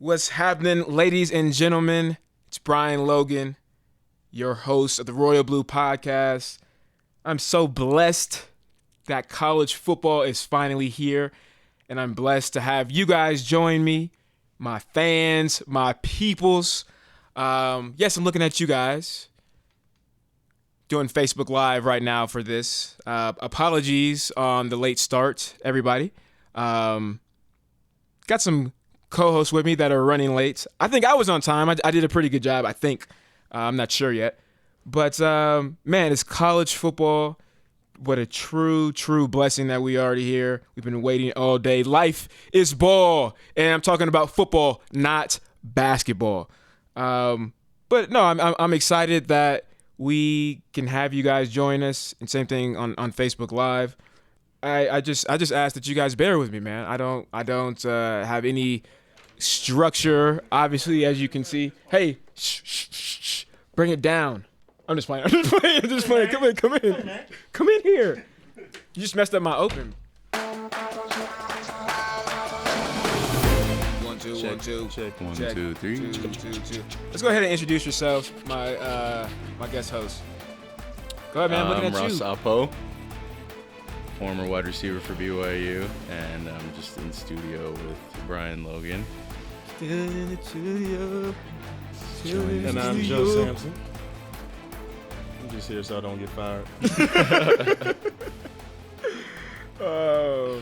What's happening, ladies and gentlemen? It's Brian Logan, your host of the Royal Blue Podcast. I'm so blessed that college football is finally here, and I'm blessed to have you guys join me, my fans, my peoples. Yes, I'm looking at you guys doing Facebook Live right now for this. Apologies on the late start, everybody. Got some co-hosts with me that are running late. I think I was on time. I did a pretty good job, I think. I'm not sure yet. But, man, it's college football. What a true blessing that we are already here. We've been waiting all day. Life is ball. And I'm talking about football, not basketball. But, no, I'm excited that we can have you guys join us. And same thing on Facebook Live. I just ask that you guys bear with me, man. I don't have any structure, obviously, as you can see. Hey, shh, bring it down. I'm just playing. Come in here. You just messed up my open. 1, 2, 1, 2. Check. 1, 2, 3. 2. Let's go ahead and introduce yourself, my guest host. Go ahead, man. I'm looking at Ross you. Apo, former wide receiver for BYU, and I'm just in the studio with Brian Logan. Still in the studio. And I'm Joe Sampson. I'm just here so I don't get fired. Oh,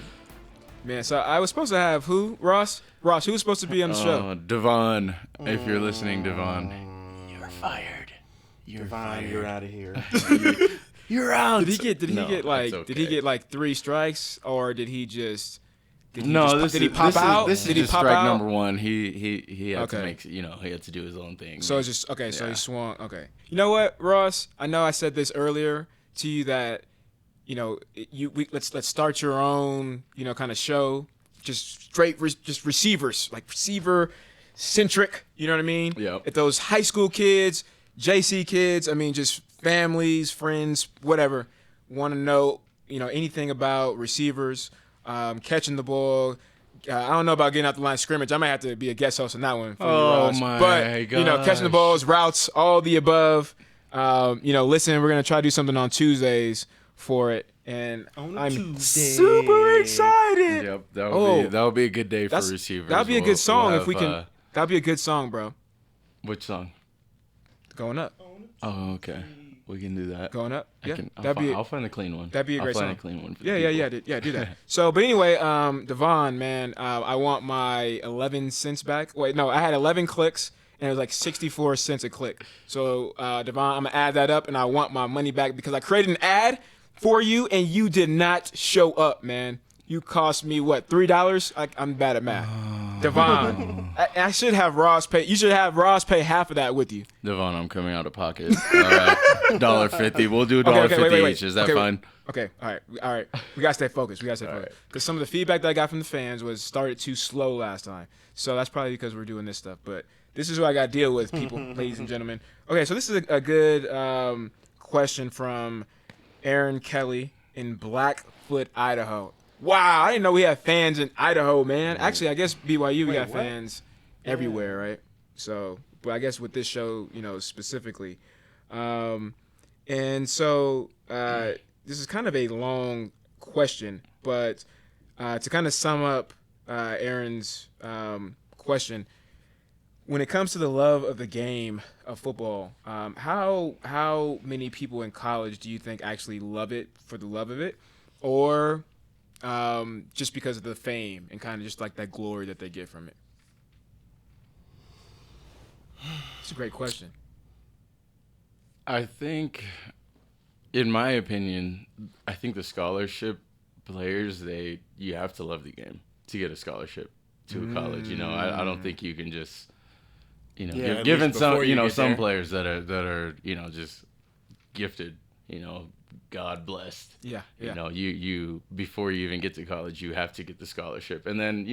man. So I was supposed to have who? Ross, who was supposed to be on the show? Devon. If you're listening, Devon, you're fired. Devon, you're out of here. You're out. Did he get like 3 strikes, or did he just? Did he pop out? This did is he just pop strike out? number 1. He had to Okay. make, he had to do his own thing. So it's just okay. So Yeah. he swung. Okay. You know what, Ross? I know I said this earlier to you that, let's start your own, kind of show, just straight, just receivers, like receiver centric. You know what I mean? Yep. If those high school kids, JC kids, just families, friends, whatever, want to know, anything about receivers, catching the ball. I don't know about getting out the line of scrimmage. I might have to be a guest host on that one for you, Ross. My But, gosh. catching the balls, routes, all the above. Listen, we're going to try to do something on Tuesdays for it. And I'm Tuesday. super excited. Yep, that would be a good day for receivers. That would be a good song We'll if we have, can. That would be a good song, bro. Which song? Going up. Oh, okay. We can do that. Going up. Yeah. I'll find a clean one. That'd be a great song. I'll find a clean one for Yeah, the yeah, do that. So, but anyway, Devon, man, I want my 11 cents back. Wait, no, I had 11 clicks, and it was like 64 cents a click. So, Devon, I'm going to add that up, and I want my money back because I created an ad for you, and you did not show up, man. You cost me, what, $3? I'm bad at math. Devon, I should have Ross pay. You should have Ross pay half of that with you. Devon, I'm coming out of pocket. All right, $1.50. We'll do $1.50 wait. each. Is that Okay, fine? Okay, all right. We gotta stay focused. Because some of the feedback that I got from the fans was started too slow last time. So that's probably because we're doing this stuff. But this is what I got to deal with, people, ladies and gentlemen. Okay, so this is a good question from Aaron Kelly in Blackfoot, Idaho. Wow, I didn't know we had fans in Idaho, man. Actually, I guess BYU we got fans everywhere, right? So, but I guess with this show, specifically. And so this is kind of a long question, but to kind of sum up Aaron's question, when it comes to the love of the game of football, how many people in college do you think actually love it for the love of it, or just because of the fame and kind of just like that glory that they get from it? It's a great question. I think, in my opinion, the scholarship players, you have to love the game to get a scholarship to a college. I don't think you can just, given some, some players that are, just gifted, God blessed. Yeah. You before you even get to college, you have to get the scholarship. And then,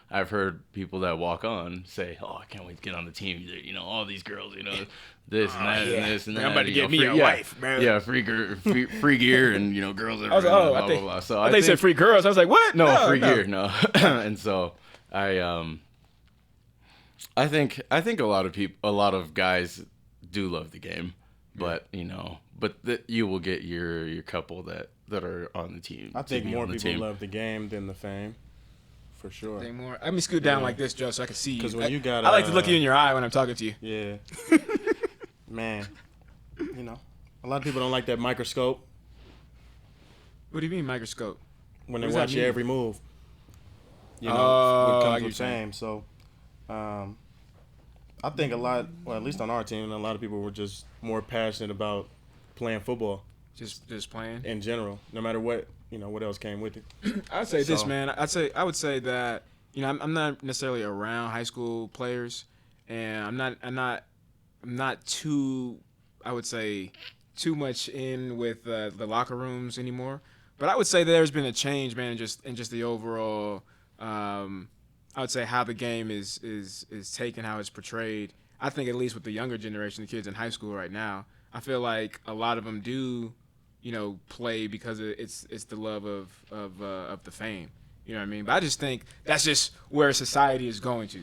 I've heard people that walk on say, "Oh, I can't wait to get on the team. All these girls, this and that and this and that. I'm about to get me free, a wife, man. Yeah, free gear and girls that I was like, blah, blah, blah. So they said free girls. I was like, what? No, free gear, no. And so I I think a lot of guys do love the game, but you will get your couple that are on the team. I think more people love the game than the fame, for sure. Let me scoot down like this, Joe, so I can see you. Because when you got, I like to look you in your eye when I'm talking to you. Yeah. Man, a lot of people don't like that microscope. What do you mean microscope? When they watch your every move. When it comes with fame. So, I think a lot, well, at least on our team, a lot of people were just more passionate about playing football. Just playing? In general, no matter what, what else came with it. I'd say this, man. I would say that, I'm not necessarily around high school players, and I'm not too, I would say, too much in with the locker rooms anymore. But I would say there's been a change, man, in just the overall, I would say how the game is taken, how it's portrayed. I think at least with the younger generation, the kids in high school right now, I feel like a lot of them do, play because it's the love of the fame. You know what I mean? But I just think that's just where society is going to.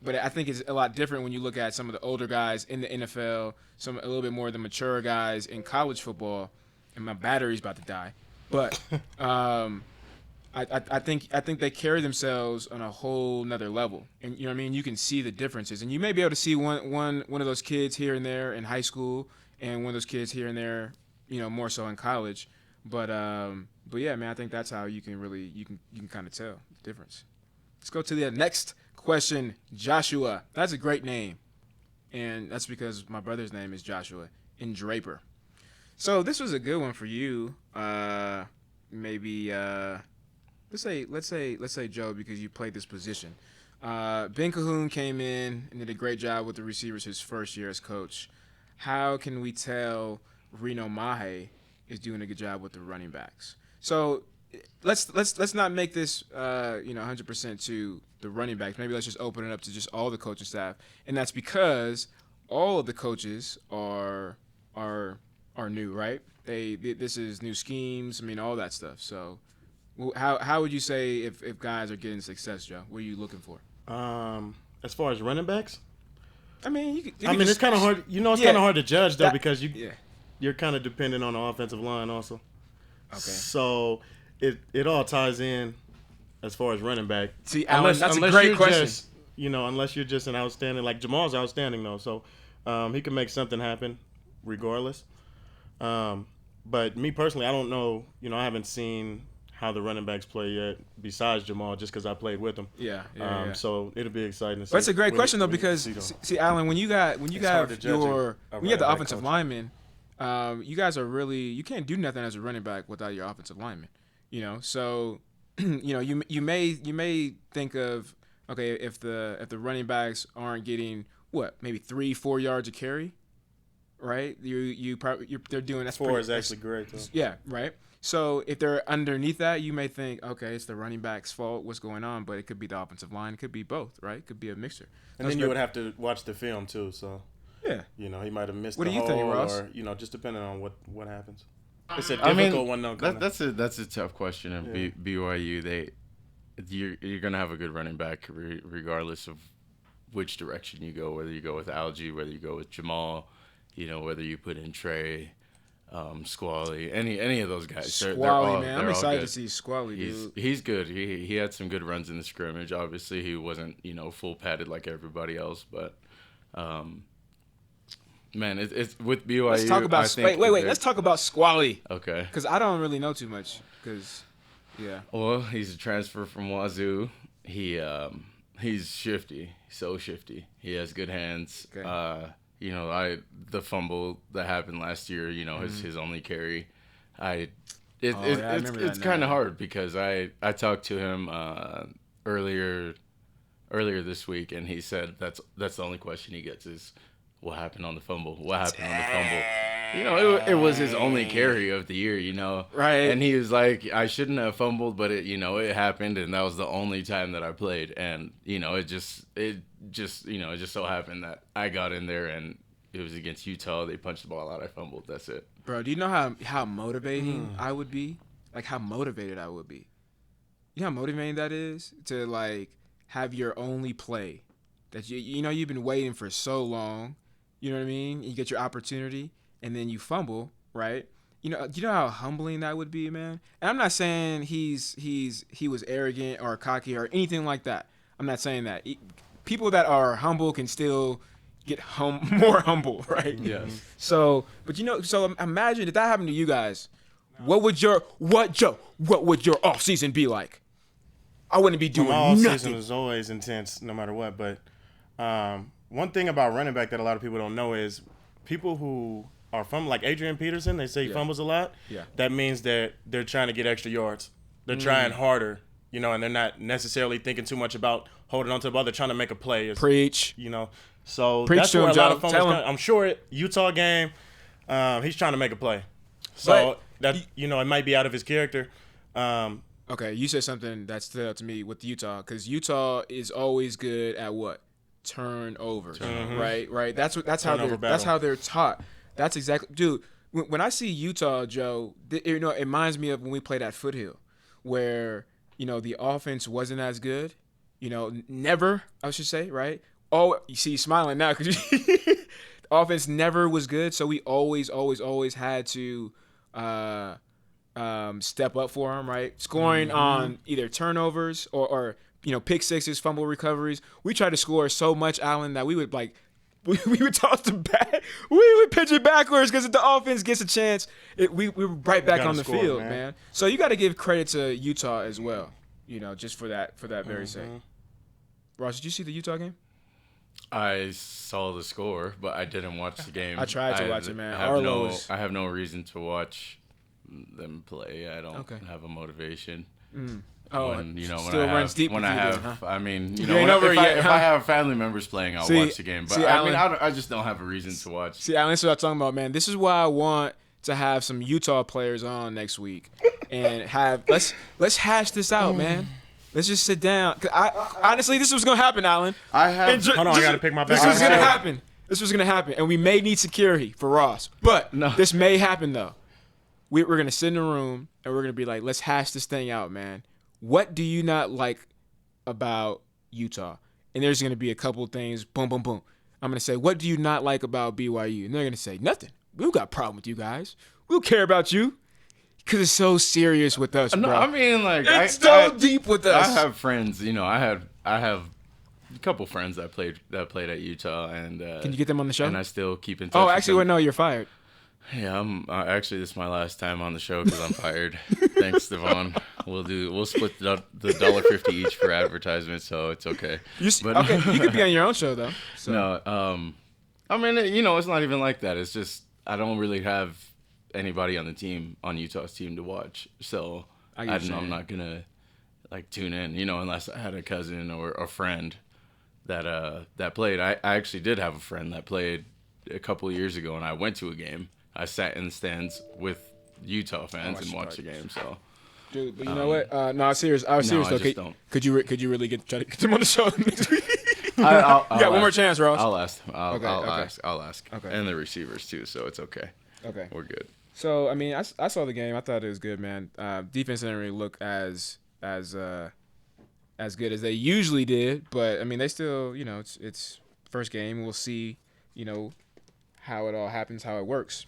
But I think it's a lot different when you look at some of the older guys in the NFL, a little bit more of the mature guys in college football, and my battery's about to die. But I think they carry themselves on a whole nother level, and you know what I mean. You can see the differences, and you may be able to see one of those kids here and there in high school, and one of those kids here and there, more so in college. But yeah, man, I think that's how you can kind of tell the difference. Let's go to the next question, Joshua. That's a great name, and that's because my brother's name is Joshua in Draper. So this was a good one for you. Maybe let's say Joe, because you played this position. Ben Cahoon came in and did a great job with the receivers his first year as coach. How can we tell Reno Mahe is doing a good job with the running backs? So let's not make this 100% to the running backs. Maybe let's just open it up to just all the coaching staff, and that's because all of the coaches are new, right? This is new schemes. I mean, all that stuff. So, how would you say if guys are getting success, Joe? What are you looking for? As far as running backs, I mean, it's kind of hard. It's kind of hard to judge though, because you're kind of dependent on the offensive line also. Okay. So it all ties in as far as running back. See, Alan, that's a great question. Unless you're just an outstanding, like Jamal's outstanding though, so he can make something happen regardless. But me personally, I don't know. I haven't seen how the running backs play yet, besides Jamal, just because I played with them. Yeah. So it'll be exciting to see. But it's a great question though, because see, Alan, when you have the offensive lineman, you guys are really, you can't do nothing as a running back without your offensive lineman. So you may think of, okay, if the running backs aren't getting maybe 3-4 yards a carry, right? They're doing that's 4 is actually great though. Yeah, right. So if they're underneath that, you may think, okay, it's the running back's fault. What's going on? But it could be the offensive line. It could be both, right? It could be a mixture. And then you would have to watch the film too. So yeah, he might have missed. What do you think, Ross? Or just depending on what happens. It's a difficult one though. That's a tough question. At BYU, you're gonna have a good running back regardless of which direction you go. Whether you go with Algie, whether you go with Jamal, whether you put in Trey, Squally, any of those guys. Squally, man, I'm excited to see Squally. He's good. He had some good runs in the scrimmage. Obviously, he wasn't full padded like everybody else, but man, it's with BYU. Let's talk about wait. Let's talk about Squally. Okay. Because I don't really know too much. Well, he's a transfer from Wazoo. He's shifty, so shifty. He has good hands. Okay. The fumble that happened last year, his only carry. It's kind of hard because I talked to him earlier this week, and he said that's the only question he gets is what happened on the fumble. What happened on the fumble? It was his only carry of the year, Right. And he was like, I shouldn't have fumbled, but it happened, and that was the only time that I played, and it just so happened that I got in there, and it was against Utah. They punched the ball out. I fumbled. That's it. Bro, do you know how motivating I would be? Like how motivated I would be. You know how motivating that is to like have your only play that you know you've been waiting for so long. You know what I mean? You get your opportunity, and then you fumble, right? You know how humbling that would be, man. And I'm not saying he was arrogant or cocky or anything like that. I'm not saying that. People that are humble can still get more humble, right? Yes. So, but so imagine if that happened to you guys. What would your off season be like? I wouldn't be doing My off nothing. season is always intense, no matter what. But one thing about running back that a lot of people don't know is people who are from like Adrian Peterson, they say he fumbles a lot. Yeah. That means that they're trying to get extra yards. They're trying harder, and they're not necessarily thinking too much about holding on to the ball. They're trying to make a play. Preach. So Preach that's to where him, a lot Joe. of fumbles Tell him. come. I'm sure Utah game, he's trying to make a play. So But it might be out of his character. Okay, you said something that stood out to me with Utah because Utah is always good at what? Turnovers. Right. That's how they're taught. That's exactly, dude. When I see Utah, Joe, it reminds me of when we played at Foothill, where the offense wasn't as good. Never, I should say, right? Oh, you see, you smiling now because the offense never was good, so we always had to step up for them, right? Scoring on either turnovers or pick sixes, fumble recoveries. We tried to score so much, Allen, that we would we would toss the bat. We would pitch it backwards because if the offense gets a chance, we were right back on the score, field, man. man. So you got to give credit to Utah as well, just for that very sake. Ross, did you see the Utah game? I saw the score, but I didn't watch the game. I tried to watch it, man. I have no reason to watch them play. I don't Okay. have a motivation. Oh, when still runs deep when with I you have, then, huh? I mean, You ain't over it yet, if huh? I have family members playing, I'll watch the game. But see, I mean, Alan- I just don't have a reason to watch. See, Alan, that's what I'm talking about, man. This is why I want to have some Utah players on next week and let's hash this out, man. Let's just sit down. 'Cause honestly, this was gonna happen, Alan. I have. Hold on, I gotta pick my back. This was gonna happen. This was gonna happen, and we may need security for Ross. But No. this may happen though. We're gonna sit in a room and we're gonna be like, let's hash this thing out, man. What do you not like about Utah? And there's gonna be a couple things. Boom, boom, boom. I'm gonna say, what do you not like about BYU? And they're gonna say, nothing. We don't got a problem with you guys. We don't care about you. Because it's so serious with us, bro. No, I mean, like It's so deep with us. I have friends. I have a couple friends that played at Utah, and Can you get them on the show? and I still keep in touch. Oh, with actually, them. wait, no, you're fired. Yeah, I'm actually this is my last time on the show because I'm fired. Thanks, Devon. We'll split the $1.50 each for advertisement, so it's okay. Okay, you could be on your own show though. So. No, I mean, it's not even like that. It's just I don't really have anybody on Utah's team to watch, so I'm not gonna tune in, unless I had a cousin or a friend that played. I actually did have a friend that played a couple of years ago, and I went to a game. I sat in the stands with Utah fans and watched the game. So, dude, but you know what? No, I was serious. I was serious I though. just don't. Could you really try to get them on the show next week? I'll You got one more ask. chance, Ross. I'll ask. I'll Okay. ask. I'll ask. Okay. And the receivers too, so it's okay. Okay. We're good. So I mean, I saw the game. I thought it was good, man. Defense didn't really look as good as they usually did, but I mean, they still, it's first game. We'll see, how it all happens, how it works.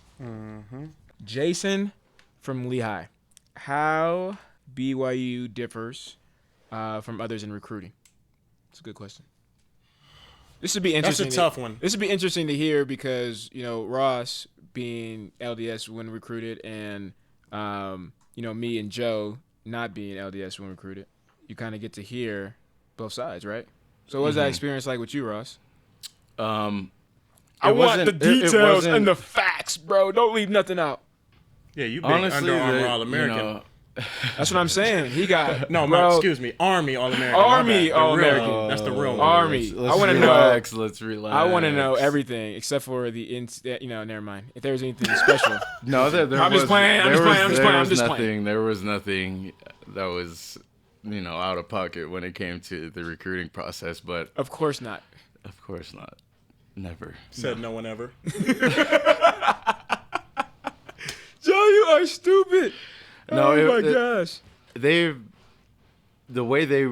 Jason from Lehigh, how BYU differs from others in recruiting? It's a good question. This would be interesting. That's a tough one. This would be interesting to hear because Ross being LDS when recruited and me and Joe not being LDS when recruited. You kind of get to hear both sides, right? So what was that experience like with you, Ross? I want the details and the facts, bro. Don't leave nothing out. Yeah, you big Honestly, Under Armour All-American. That's what I'm saying. He got excuse me, Army All-American. Army My bad. The All-American. real- That's the real one. Army. Let's I want to relax. know. Let's relax. I want to know everything except for never mind. If there was anything special. No, there I'm just was- playing, I'm there just was- playing, I'm just there playing, I'm was just nothing- playing. There was nothing that was, out of pocket when it came to the recruiting process, but Of course not. of course not. Never. Said no one ever. Joe, you are stupid. No, oh my it- gosh. The way they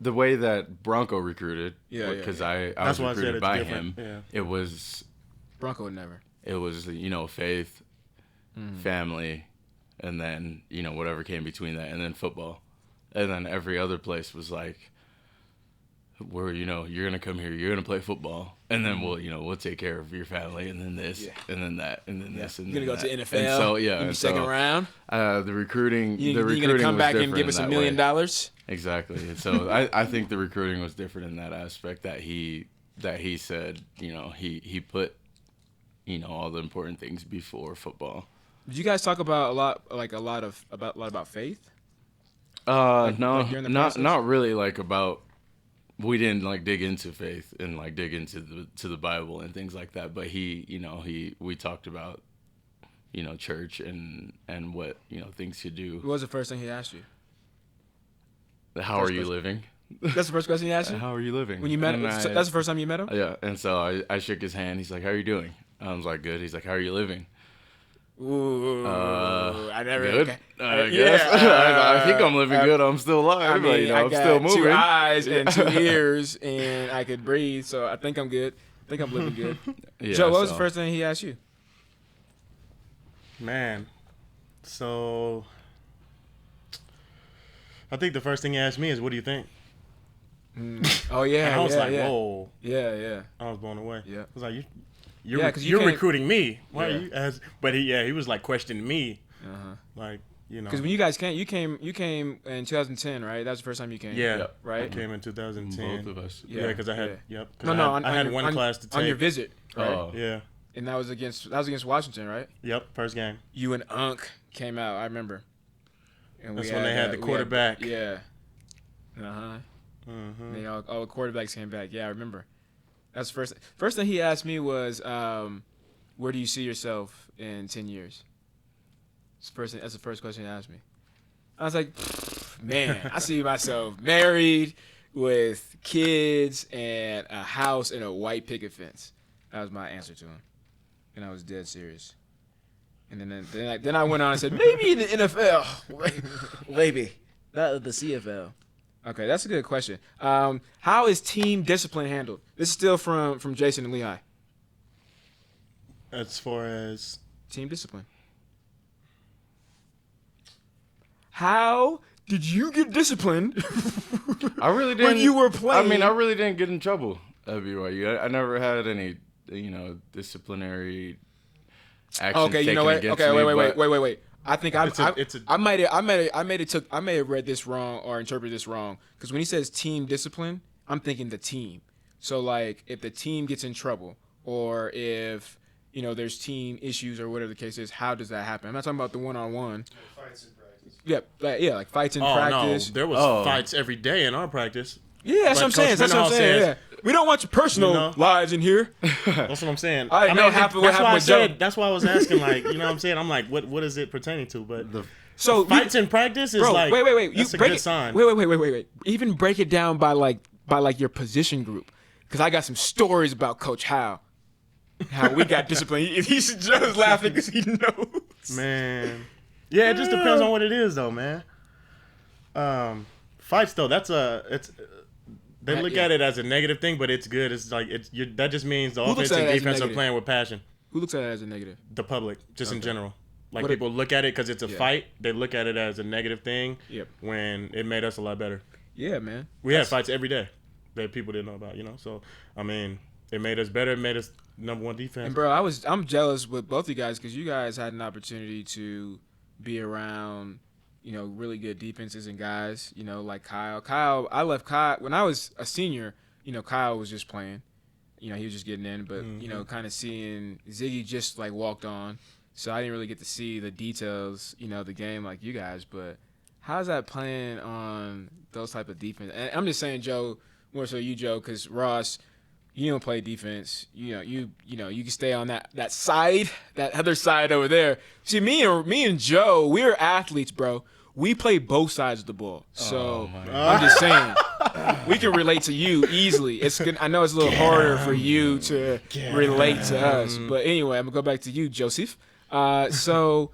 the way that Bronco recruited, Yeah, because yeah. I That's was why I said recruited it's by different. him. Yeah. Bronco would never. It was faith, family, and then whatever came between that, and then football, and then every other place was like, where you're gonna come here, you're gonna play football, and then we'll take care of your family, and then this, and then that, and then this, and You're then gonna go that. to NFL. And so and second round. the recruiting, You're gonna come was back and different give us in $1 that way. million. Exactly. And so I think the recruiting was different in that aspect, that he said, he put, all the important things before football. Did you guys talk about a lot about faith? No, during the not process? really. We didn't dig into faith and dig into the Bible and things like that. But we talked about, church and what things to do. What was the first thing he asked you? How are you living? That's the first question he asked you? How are you living? When you met him? And That's the first time you met him? Yeah, and so I shook his hand. He's like, "How are you doing?" I was like, "Good." He's like, "How are you living?" Ooh, I never. Good. Okay. I guess. I think I'm living good. I'm still alive. I mean, I'm got still moving. 2 eyes and 2 ears, and I could breathe, so I think I'm good. I think I'm living good. Yeah, Joe, what was so- the first thing he asked you? Man, so I think the first thing he asked me is, "What do you think?" Oh yeah, And I was yeah, like, yeah. "Whoa!" Yeah. I was blown away. Yeah. I was like, Yeah, 'cause you "You're can't- recruiting me? Why Yeah. are you?" But he was like questioning me, Uh-huh. like Because when you guys came, you came in 2010, right? That was the first time you came. Yeah, Yep. Right? I came in 2010. Both of us. Yeah, because I had yeah. yep. 'cause No, I no, had, I had one class to take. on your visit, right? Oh. Yeah. And that was against Washington, right? Yep. First game. You and Unc came out. I remember. And That's when they had the quarterback. Yeah. Uh-huh. Mm-hmm. They all the quarterbacks came back. Yeah, I remember. That's the first thing he asked me was, where do you see yourself in 10 years? That's the first question he asked me. I was like, man, I see myself married with kids and a house and a white picket fence. That was my answer to him. And I was dead serious. And then I went on and said, maybe in the NFL. Maybe. Not the CFL. Okay, that's a good question. How is team discipline handled? This is still from Jason and Lehigh. As far as Team discipline. How did you get disciplined I really didn't. when you were playing? I mean, I really didn't get in trouble at BYU. I never had any, disciplinary action Okay, you taken know what? against Okay, me. wait. I think It's a- I might have read this wrong or interpreted this wrong, because when he says team discipline, I'm thinking the team. So like if the team gets in trouble or if there's team issues or whatever the case is, how does that happen? I'm not talking about the one-on-one. Yeah, like fights in practice. no, there was fights every day in our practice. Yeah, that's Like what I'm saying. Coach That's what I'm Mendenhall saying. says, Yeah. We don't want your personal lives in here. That's what I'm saying. I know half of what that's happened why I with Joe. said. That's why I was asking. Like, you know what I'm saying? I'm like, what is it pertaining to? But So fights in practice is bro, like, wait. That's You a break good it. sign. Wait. Even break it down by like your position group, because I got some stories about Coach How we got disciplined. He's just laughing because he knows. Man, yeah, it just depends on what it is, though, man. Fights though, they look at it as a negative thing, but it's good. It's like that just means the looks offense at it and as a defense are negative? playing with passion. Who looks at it as a negative? The public, just in general, like What people look at it because it's a Yeah. fight. They look at it as a negative thing. Yep. When it made us a lot better. Yeah, man. We had fights every day that people didn't know about, So I mean, it made us better. It made us #1 defense. And bro, I'm jealous with both you guys because you guys had an opportunity to be around, really good defenses and guys, like Kyle. I left Kyle when I was a senior. Kyle was just playing. He was just getting in, but kind of seeing Ziggy just like walked on, so I didn't really get to see the details, the game like you guys. But how's that playing on those type of defense? And I'm just saying, Joe, more so you, Joe, because Ross, you don't play defense. You can stay on that side, that other side over there. See, me and Joe, we're athletes, bro. We play both sides of the ball. So I'm just saying, we can relate to you easily. I know it's a little harder for you to relate to us. But anyway, I'm gonna go back to you, Joseph. So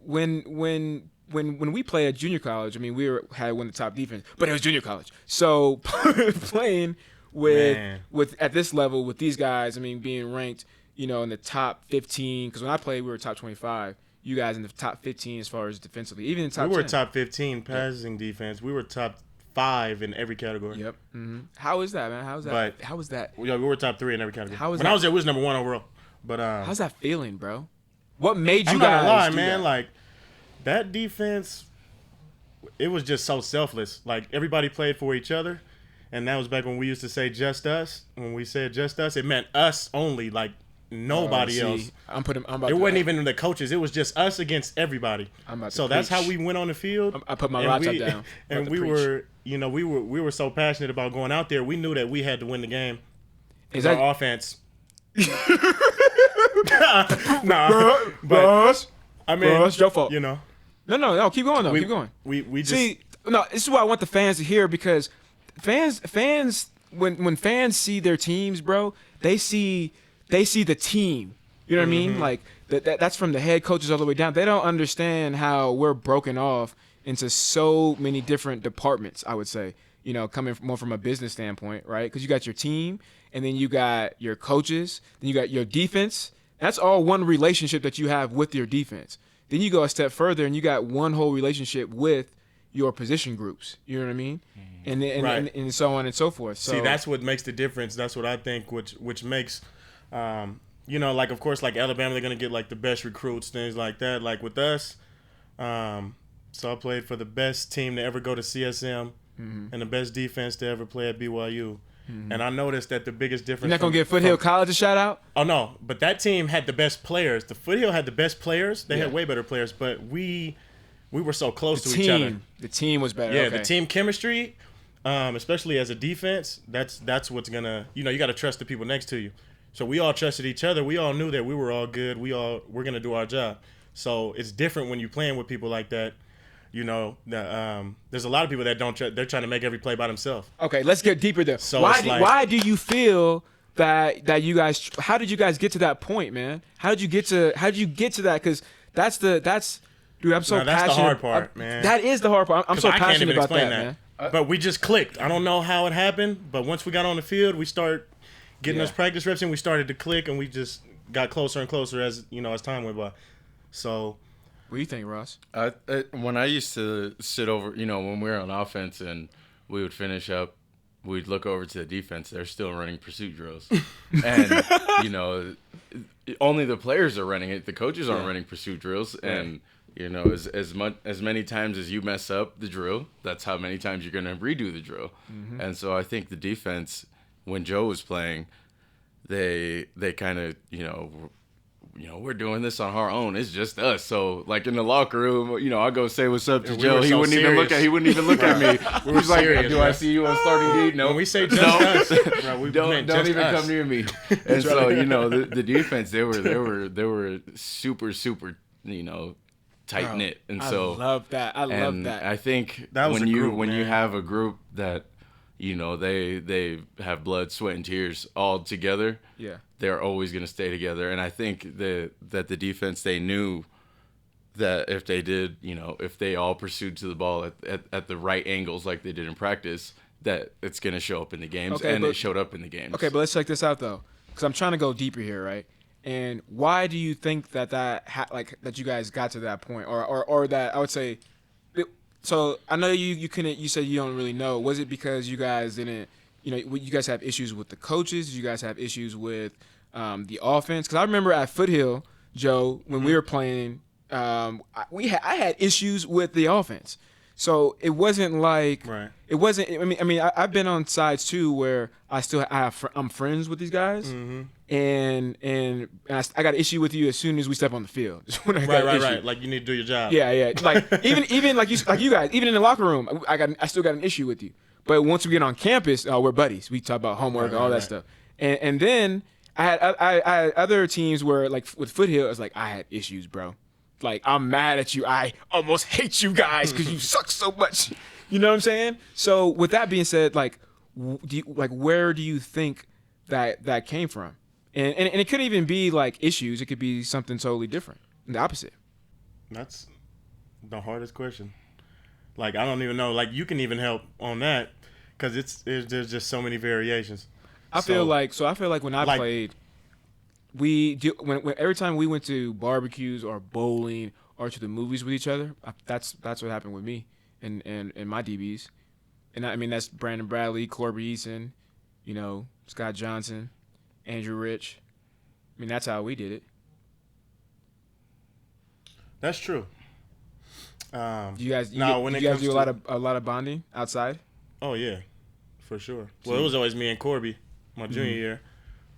when when we played at junior college, I mean, had one of the top defense, but it was junior college. So playing with at this level with these guys, I mean, being ranked, you know, in the top 15. Because when I played, we were top 25. You guys in the top 15 as far as defensively, even in top. We were 10. top 15 passing defense. We were top 5 in every category. Yep. Mm-hmm. How is that, man? How is that? But how is that? We were top 3 in every category. How is when that? I was there, we was number 1 overall. But How's that feeling, bro? What made you I'm guys? not gonna lie, do man. that? Like that defense, it was just so selfless. Like everybody played for each other, and that was back when we used to say "just us." When we said "just us," it meant us only. Like nobody See, else. I'm about It to, wasn't even the coaches. It was just us against everybody. I'm about to So that's how preach. we went on the field. I put my and laptop we- down. I'm And about to we preach. were, you know, we were so passionate about going out there. We knew that we had to win the game. Is Our that offense. Nah, but I mean, bro, it's your fault. you know, No. Keep going though. Keep going. we just See, no, this is what I want the fans to hear because fans when fans see their teams, bro, they see the team. You know what I mean? Like that's from the head coaches all the way down. They don't understand how we're broken off into so many different departments, I would say. You know, coming more from a business standpoint, right? Because you got your team, and then you got your coaches, then you got your defense. That's all one relationship that you have with your defense. Then you go a step further, and you got one whole relationship with your position groups. You know what I mean? And then, Right. and so on and so forth. So see that's what makes the difference. That's what I think, which makes, you know, like of course, like Alabama, they're gonna get like the best recruits, things like that. Like with us, so I played for the best team to ever go to CSM. And the best defense to ever play at BYU. And I noticed that the biggest difference. you're not gonna give Foothill College a shout out? Oh no, but that team had the best players. The Foothill had the best players. They Yeah. had way better players, but we were so close The to each other. the team was better. Yeah, okay. the team chemistry, especially as a defense, that's what's gonna, you know, you got to trust the people next to you. So we all trusted each other. We all knew that we were all good. We're gonna do our job. So it's different when you're playing with people like that. You know, there's a lot of people that don't. They're trying to make every play by themselves. Okay, let's get deeper there. So why it's like- why do you feel that you guys? How did you guys get to that point, man? How did you get to that? Because that's dude. I'm so No, that's the passionate. hard part, man. That is the hard part. I'm so I can't passionate even about explain that, man. But we just clicked. I don't know how it happened, but once we got on the field, we start getting Yeah. those practice reps, and we started to click, and we just got closer and closer as as time went by. So What do you think, Ross? When I used to sit over, when we were on offense and we would finish up, we'd look over to the defense. They're still running pursuit drills, and only the players are running it. The coaches aren't running pursuit drills, and as many times as you mess up the drill, that's how many times you're gonna redo the drill. And so I think the defense, when Joe was playing, they kind of we're doing this on our own. It's just us. So like in the locker room, I'll go say what's up to we Joe. were He so wouldn't even look serious. at. He wouldn't even look at me. We were He's like, serious, "Do bro. I see you on starting D?" No. when we say just No. us, bro, we don't meant just even us. come near me. And so the defense, they were super tight knit, and so I love that. I love and that. I think That was when a you group, when you man. have a group that they have blood, sweat, and tears all together, Yeah. they're always going to stay together. And I think that the defense, they knew that if they did, if they all pursued to the ball at the right angles like they did in practice, that it's going to show up in the games, Okay, and but- it showed up in the games. Okay, but let's check this out though, because I'm trying to go deeper here, right? And why do you think that that you guys got to that point, or that I would say? So I know you couldn't. You said you don't really know. Was it because you guys didn't? You guys have issues with the coaches. Did you guys have issues with the offense? Because I remember at Foothill, Joe, when we were playing, I had issues with the offense. So it wasn't like Right. It wasn't. I've been on sides too where I'm friends with these guys, and I got an issue with you as soon as we step on the field. Just when I got an issue. Right. Like you need to do your job. Yeah. Like even like you guys, even in the locker room, I still got an issue with you. But once we get on campus, we're buddies. We talk about homework, all that right. stuff. And then I had other teams where like with Foothill, it's like I had issues, bro. Like I'm mad at you. I almost hate you guys because you suck so much. You know what I'm saying? So with that being said, like, where do you think that came from? And it could even be like issues. It could be something totally different, the opposite. That's the hardest question. Like, I don't even know. Like, you can even help on that because there's just so many variations. I feel like when I played, we do when every time we went to barbecues or bowling or to the movies with each other, that's what happened with me and my DBs. And I mean, that's Brandon Bradley, Corby Eason, Scott Johnson, Andrew Rich. I mean, that's how we did it. That's true. You guys do a lot of bonding outside? Oh yeah, for sure. Well, it was always me and Corby, my junior year.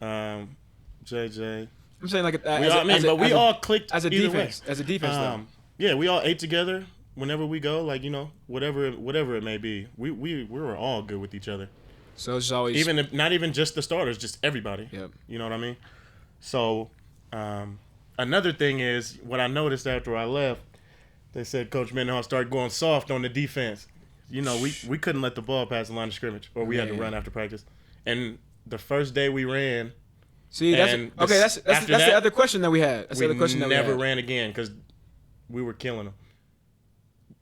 JJ. I'm saying we all clicked as a either defense. Way. As a defense, though. Yeah, we all ate together whenever we go. Like whatever it may be, we were all good with each other. So it's always not even just the starters, just everybody. Yep. You know what I mean? So another thing is what I noticed after I left. They said Coach Mendenhall started going soft on the defense. We couldn't let the ball pass the line of scrimmage, or we had to run after practice. And the first day we ran. See, that's the other question that we had. That's the other question that we never ran again because we were killing them.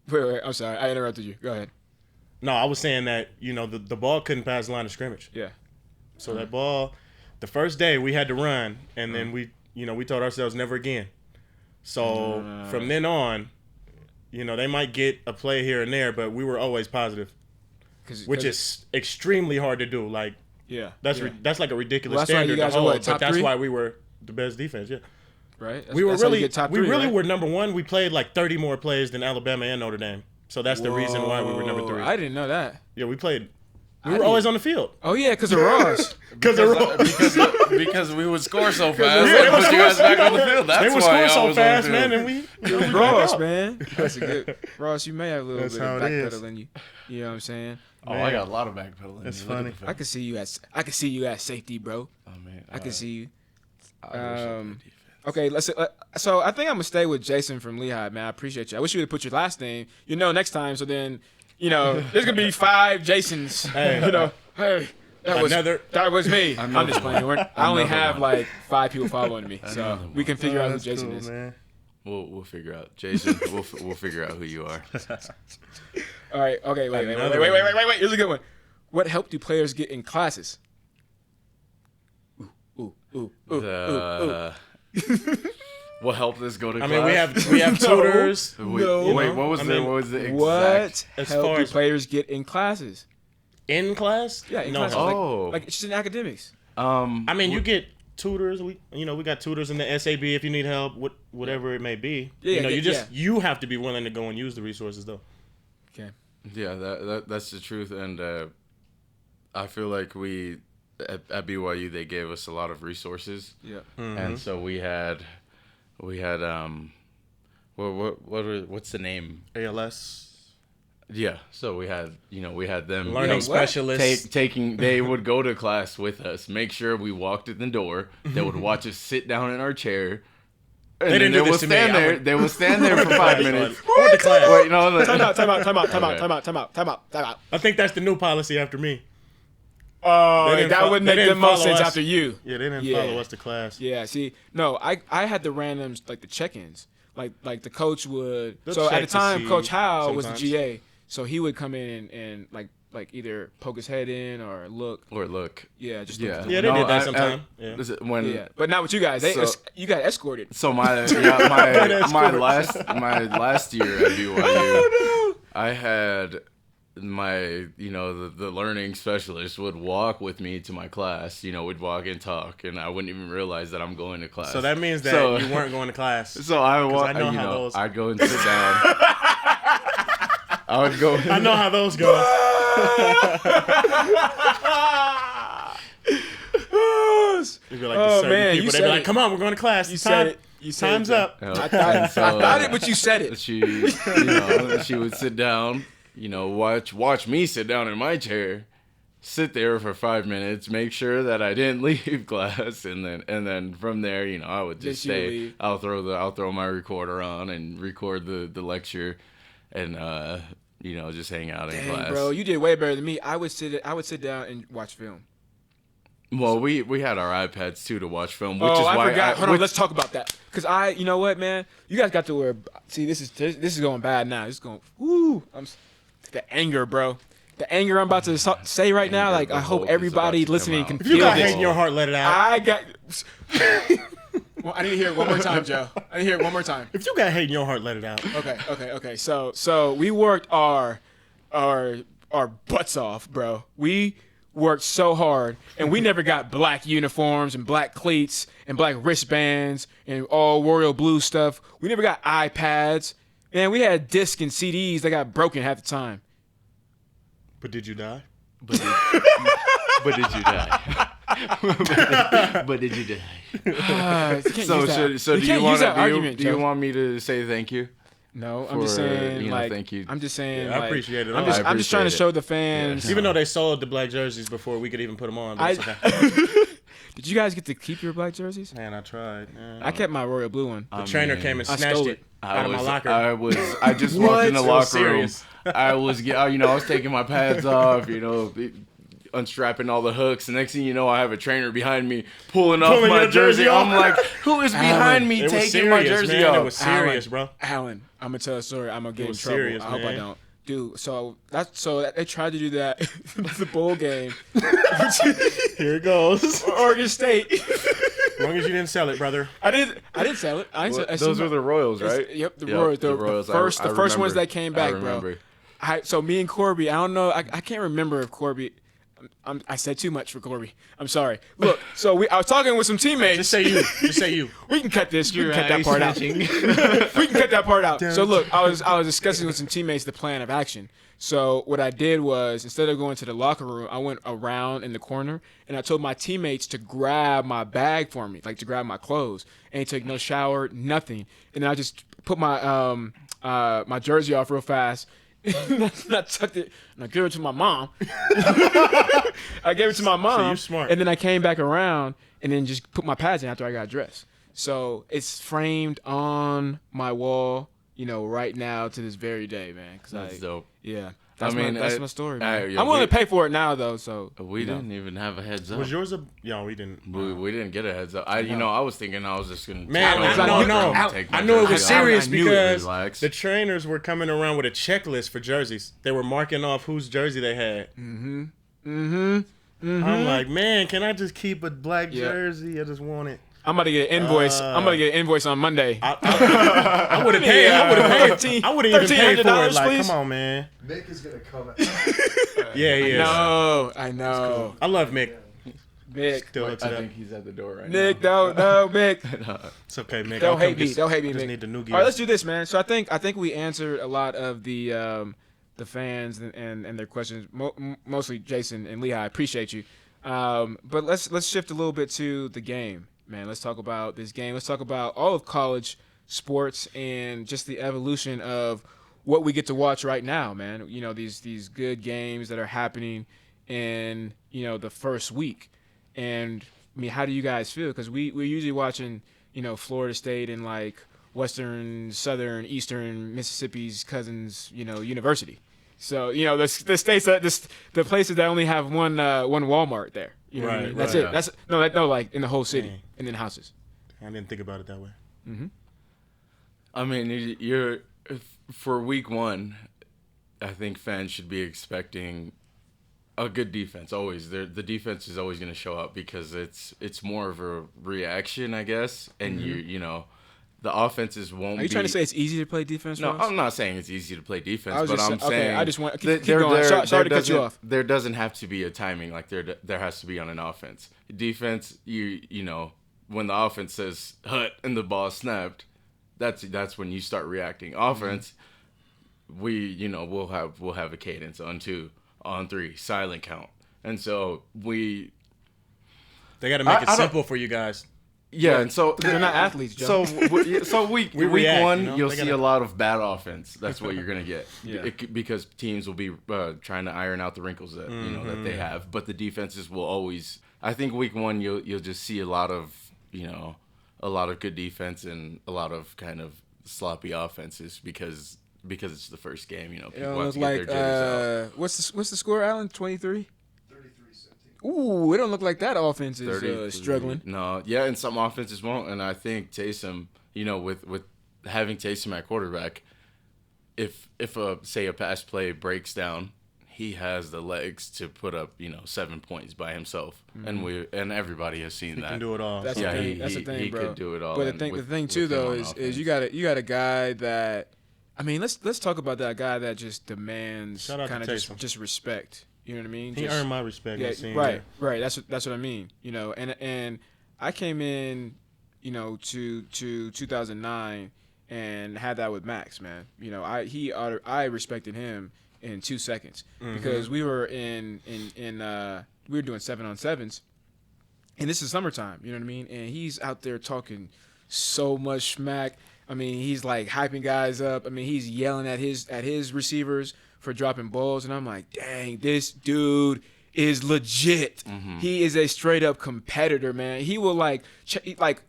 Wait, I'm sorry. I interrupted you. Go ahead. No, I was saying that, the ball couldn't pass the line of scrimmage. Yeah. So that ball, the first day we had to run, and then we told ourselves never again. So from then on, they might get a play here and there, but we were always positive, which is extremely hard to do. Like, that's like a ridiculous standard to hold, but that's why we were the best defense. Yeah, right. We really were number one. We played like 30 more plays than Alabama and Notre Dame, so that's the reason why we were number 3. I didn't know that. Yeah, we played. We were always on the field. Oh yeah, because of Ross. Because we would score so fast. They put you guys back on the field. That's they would why score so fast, man, and we Ross, man. That's a good Ross. You may have a little That's bit of how it is. backpedal in you. You know what I'm saying? Oh, I got a lot of backpedaling. That's funny. I can see you at safety, bro. Oh man, I can see you. I wish I played defense. Okay, so I think I'm gonna stay with Jason from Lehigh, man. I appreciate you. I wish you would have put your last name. Next time, so then there's gonna be 5 Jasons. Hey, hey, that was me. I'm just playing. I only have like 5 people following me, so we can figure out who Jason is. Man. We'll figure out Jason. we'll figure out who you are. All right. Okay. Wait. Here's a good one. What help do players get in classes? Ooh. What help us go to I class? mean, we have tutors. Wait, what was the exact? What as help far do as- players get in classes? In class? Yeah, in no classes. help. Like it's just in academics. I mean, you get tutors. We got tutors in the SAB if you need help, whatever it may be. Yeah, you have to be willing to go and use the resources though. Okay. Yeah, that's the truth, and I feel like we at BYU they gave us a lot of resources. Yeah. Mm-hmm. And so we had what's the name? ALS. Yeah, so we had them Learning specialists. they would go to class with us, make sure we walked in the door. They would watch us sit down in our chair. And They didn't do would this to me. stand there. They would stand there for 5 minutes. I went to class. Wait, no, Time out. I think that's the new policy after me. Oh, They didn't that would they make the didn't most follow sense us. after you. Yeah, they didn't Yeah. follow us to class. Yeah. See, no, I had the randoms like the check-ins. Like the coach would. They'll So at check the to time, see Coach Howe was the sometimes. GA, so he would come in and like either poke his head in or look. Or look. Yeah, just Yeah. look. Yeah, they did that sometime. Yeah. When Yeah, but not with you guys. You got escorted. So my last year at BYU, I had my the learning specialist would walk with me to my class. We'd walk and talk, and I wouldn't even realize that I'm going to class. So that means that you weren't going to class. So I those- I'd go and sit down. I would go. I know how those go. You'd be like the certain man, you people. They'd said be like, it. "Come on, we're going to class. You said it. Time's up." I thought it, but you said it. She would sit down. Watch me sit down in my chair, sit there for 5 minutes, make sure that I didn't leave class, and then from there, I would just Then she would stay. leave. I'll throw my recorder on and record the lecture, and just hang out in Dang, class. bro, you did way better than me. I would sit down and watch film. Well, we had our iPads too to watch film, which is I why forgot. Hold on, let's talk about that. Cause you know what, man? You guys got to wear. See, this is going bad now. This is going. Woo! The anger, bro. The anger I'm about to say right now. Like, I hope everybody listening can If you feel got this. hate in your heart, let it out. I got. Well, I need to hear it one more time, Joe. I need to hear it one more time. If you got hate in your heart, let it out. Okay. So we worked our butts off, bro. We worked so hard, and we never got black uniforms and black cleats and black wristbands and all Royal Blue stuff. We never got iPads, and we had discs and CDs that got broken half the time. But did you die? But did you die? But did you die? So do you want me to say thank you? No, I'm just saying, thank you. I'm just saying, I appreciate it. I'm just trying to show the fans. Even though they sold the black jerseys before we could even put them on. But it's okay. Did you guys get to keep your black jerseys? Man, I tried. Man. I kept my Royal Blue one. The trainer came and I snatched stole it out of my locker. I just walked in the So locker room. serious. I was taking my pads off, unstrapping all the hooks. The next thing you know, I have a trainer behind me pulling off my your jersey. jersey off. I'm like, who is behind me It was taking my serious, jersey man. off? It was serious, bro. Alan, I'm gonna tell a story. I'm gonna get in was trouble. serious, I hope I man. don't. Dude, so they tried to do that the bowl game. Here it goes. Oregon State. As long as you didn't sell it, brother. I didn't sell it. I Those were the Royals, right? Yep, the Royals. The Royals. The first ones remember. that came back, I remember. bro. So me and Corby, I don't know. I can't remember if Corby. I said too much for Corby. I'm sorry. Look, so I was talking with some teammates. Just say you. Just say you. We can cut this. We can cut that part out. We can cut that part out. So look, I was discussing with some teammates the plan of action. So what I did was, instead of going to the locker room, I went around in the corner and I told my teammates to grab my bag for me, like to grab my clothes. Ain't take no shower, nothing. And then I just put my my jersey off real fast. And I tucked it and I gave it to my mom. I gave it to my mom. So you're smart. And then I came back around and then just put my pads in after I got dressed. So it's framed on my wall, right now to this very day, man. That's dope. Yeah. That's my story, man. yeah, I'm willing to pay for it now, though. So We didn't even have a heads up. Was yours a? No, we didn't. We didn't get a heads up. I was thinking I was just gonna. Man, no. I knew it was serious because the trainers were coming around with a checklist for jerseys. They were marking off whose jersey they had. I'm like, man, can I just keep a black jersey? I just want it. I'm about to get an invoice. I'm about to get an invoice on Monday. I would have paid. I would have paid. I would have even paid for it. Like, please? come on, man. Mick is gonna come. Yeah. I know. I love Mick. Mick. Still hooks it I up. think he's at the door right Nick, now. no, Mick. It's okay, Mick. Don't hate me. Don't hate me, Just Mick. need the new gear. All right, let's do this, man. So I think we answered a lot of the fans and their questions. Mostly Jason and Lehigh. I appreciate you. But let's shift a little bit to the game, man. Let's talk about this game. Let's talk about all of college sports and just the evolution of what we get to watch right now, man. These good games that are happening in the first week. And I mean, how do you guys feel? Because we're usually watching Florida State and like Western, Southern, Eastern Mississippi's cousins, university. So the states that the places that only have one Walmart there. You know what I mean? That's it. That's like in the whole city and then houses. I didn't think about it that way. Mm-hmm. I mean, you're for week one. I think fans should be expecting a good defense. Always, the defense is always going to show up because it's more of a reaction, I guess. And the offenses won't. Are you trying to say it's easy to play defense? No, for us? I'm not saying it's easy to play defense, I was but just I'm saying. saying. Okay, I just want keep going. Sorry to cut you off. There doesn't have to be a timing like there has to be on an offense. Defense, when the offense says hut and the ball snapped, that's when you start reacting. Offense, we'll have a cadence on 2, on 3, silent count, and so they got to make it simple for you guys. Yeah, and so they're not athletes, Joe. So week react, one, you'll see a lot of bad offense. That's what you're gonna get, because teams will be trying to iron out the wrinkles that that they have. But the defenses will always. I think week one you'll just see a lot of good defense and a lot of kind of sloppy offenses because it's the first game. People have to get their jitters out. What's the score, Alan? 23. Ooh, it don't look like that offense is 30, struggling. No, yeah, and some offenses won't. And I think Taysom, with having Taysom at quarterback, if say a pass play breaks down, he has the legs to put up 7 points by himself, and everybody has seen He that. can do it all. That's so. the thing. he, That's the thing, he bro. could do it all. But and the with- thing with too him though on is offense. you got a guy that, I mean, let's talk about that guy that just demands Shout out to kind of Taysom. just respect. You know what I mean? He Just- earned my respect. Yeah, my senior right, year. right. That's what I mean. And I came in, to 2009 and had that with Max, man. I respected him in 2 seconds because we were we were doing 7-on-7s, and this is summertime. You know what I mean? And he's out there talking so much smack. I mean, he's like hyping guys up. I mean, he's yelling at his receivers for dropping balls, and I'm like, dang, this dude is legit. He is a straight up competitor, man. He will like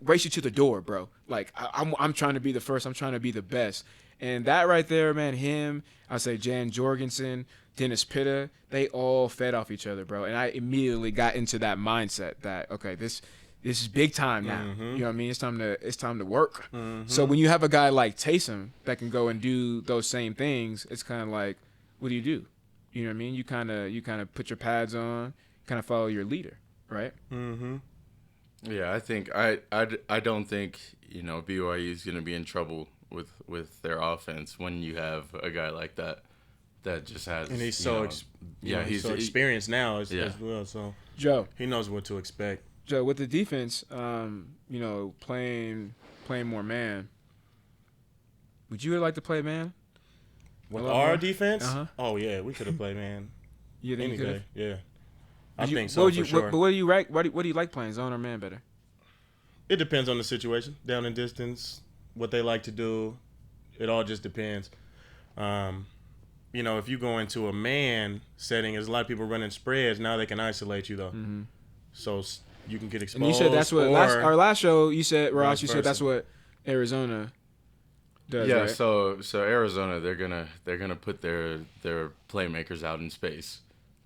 race you to the door, bro. Like I'm trying to be the first. I'm trying to be the best. And that right there, man. Him, I say Jan Jorgensen, Dennis Pitta, they all fed off each other, bro. And I immediately got into that mindset that okay, this is big time now. You know what I mean? It's time to work. So when you have a guy like Taysom that can go and do those same things, it's kind of like, what do? You know what I mean? You kind of put your pads on, kind of follow your leader, right? Mm-hmm. Yeah, I think I don't think BYU is going to be in trouble with their offense when you have a guy like that just has. And he's he's so experienced now as Yeah. well. So Joe, he knows what to expect. with the defense, playing more man. Would you like to play man? With A lot our more? defense, Uh-huh. oh yeah, we could have played man You think any you could day. Yeah, I have? think so for sure. But what do you rank? What do you like playing, zone or man better? It depends on the situation, down and distance, what they like to do. It all just depends. If you go into a man setting, there's a lot of people running spreads. Now they can isolate you though, so you can get exposed. And you said that's what our last show. You said Ross. You said versa. that's what Arizona does. Yeah, right? so Arizona, they're gonna put their playmakers out in space,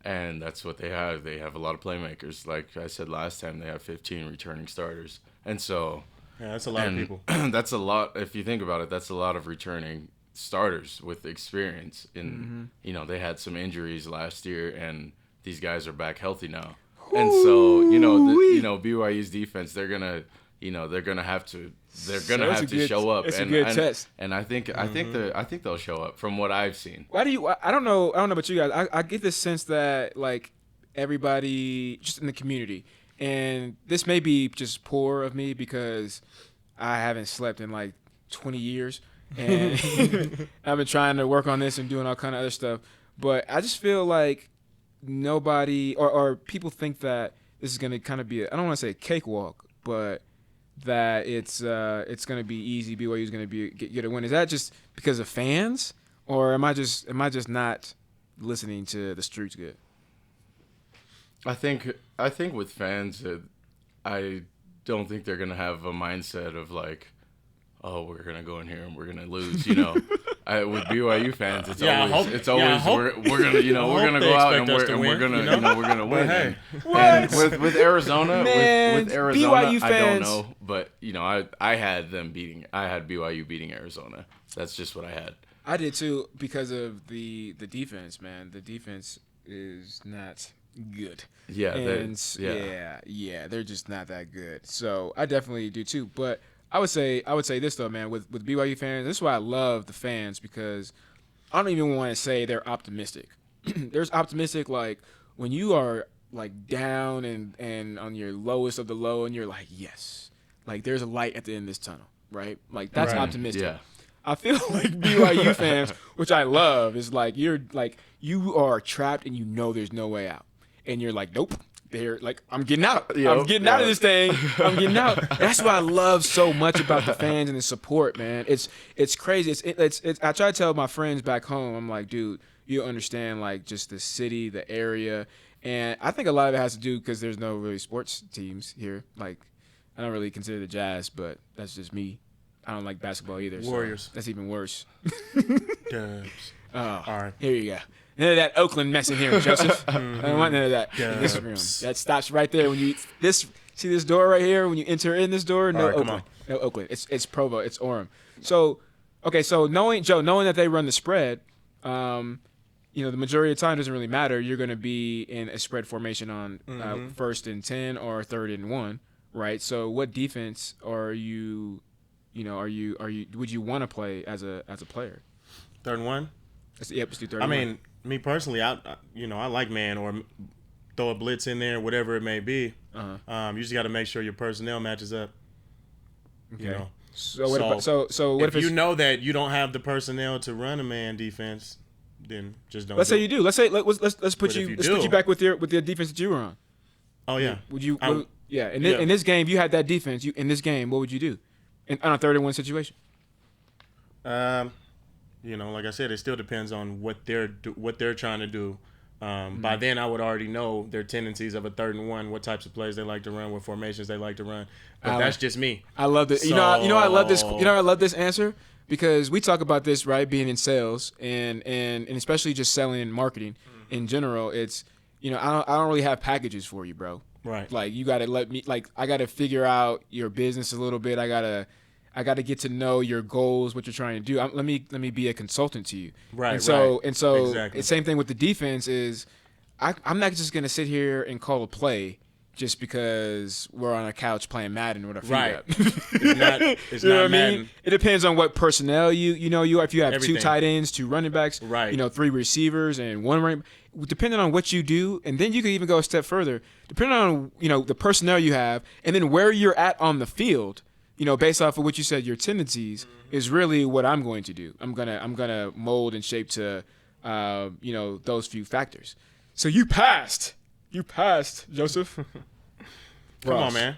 and that's what they have. They have a lot of playmakers. Like I said last time, they have 15 returning starters, and so Yeah, that's a lot of people. that's a lot. If you think about it, that's a lot of returning starters with experience. And they had some injuries last year, and these guys are back healthy now. And so BYU's defense, they're gonna have to show up. It's a good test. And I think they'll show up from what I've seen. Why do you? I don't know about you guys. I get this sense that like everybody just in the community, and this may be just poor of me because I haven't slept in like 20 years, and I've been trying to work on this and doing all kind of other stuff. But I just feel like nobody or people think that this is gonna kind of be I don't want to say a cakewalk, but that it's gonna be easy. BYU is gonna get a win. Is that just because of fans, or am I just not listening to the streets good? I think with fans, I don't think they're gonna have a mindset of like, oh, we're gonna go in here and we're gonna lose. With BYU fans, it's always we're gonna go out and we're gonna win. Hey, and with Arizona, Man, with Arizona, BYU I don't fans- know, but I had BYU beating Arizona. That's just what I had. I did too because of the defense, man. The defense is not good. Yeah, and they're just not that good. So I definitely do too. But I would say this though, man. With BYU fans, this is why I love the fans because I don't even want to say they're optimistic. There's optimistic like when you are like down and on your lowest of the low, and you're like, yes, like there's a light at the end of this tunnel, right? Like that's Right. optimistic. Yeah. I feel like BYU fans, which I love, is like you are trapped and you know there's no way out, and you're like, nope. They're like, I'm getting out. I'm getting out of this thing. I'm getting out. That's what I love so much about the fans and the support, man. It's crazy. It's I try to tell my friends back home. I'm like, dude, you understand like just the city, the area, and I think a lot of it has to do because there's no really sports teams here. Like, I don't really consider the Jazz, but that's just me. I don't like basketball either. so Warriors. that's even worse. Dubs. Oh, All right. here you go. None of that Oakland mess in here, Joseph. I don't want none of that in this room. That stops right there when you see this door right here. When you enter in this door, no All right, come Oakland, no Oakland. It's Provo, it's Orem. So, okay, so knowing that they run the spread, the majority of the time doesn't really matter. You're going to be in a spread formation on first and 10 or third and 1, right? So, what defense are you? Would you want to play as a player? 3rd and 1. Let's do third. I and mean, one. me personally, I like man or throw a blitz in there, whatever it may be. You just got to make sure your personnel matches up. Okay. You know? So what if you know that you don't have the personnel to run a man defense, then just don't. Let's say you do. Let's put But you if you do- back with the defense that you were on. Oh yeah. Would you? I- In this game, you had that defense. In this game, what would you do? On a 3rd and 1 situation. Like I said, it still depends on what they're trying to do. By then, I would already know their tendencies of a 3rd and 1, what types of plays they like to run, what formations they like to run. But that's just me. I love this. I love this. I love this answer because we talk about this, right? Being in sales and especially just selling and marketing in general. It's I don't really have packages for you, bro. Right. Like you got to let me. Like I got to figure out your business a little bit. I gotta get to know your goals, what you're trying to do. Let me be a consultant to you. Right. And so Exactly. the same thing with the defense is, I'm not just gonna sit here and call a play just because we're on a couch playing Madden with our feet Right. up. It's You know not what I Madden. mean? It depends on what personnel you if you have Everything. 2 tight ends, 2 running backs, Right. 3 receivers and 1 running. Depending on what you do, and then you can even go a step further. Depending on the personnel you have, and then where you're at on the field. Based off of what you said, your tendencies is really what I'm going to do. I'm gonna mold and shape to, those few factors. So you passed, Joseph. Come Ross. on, man.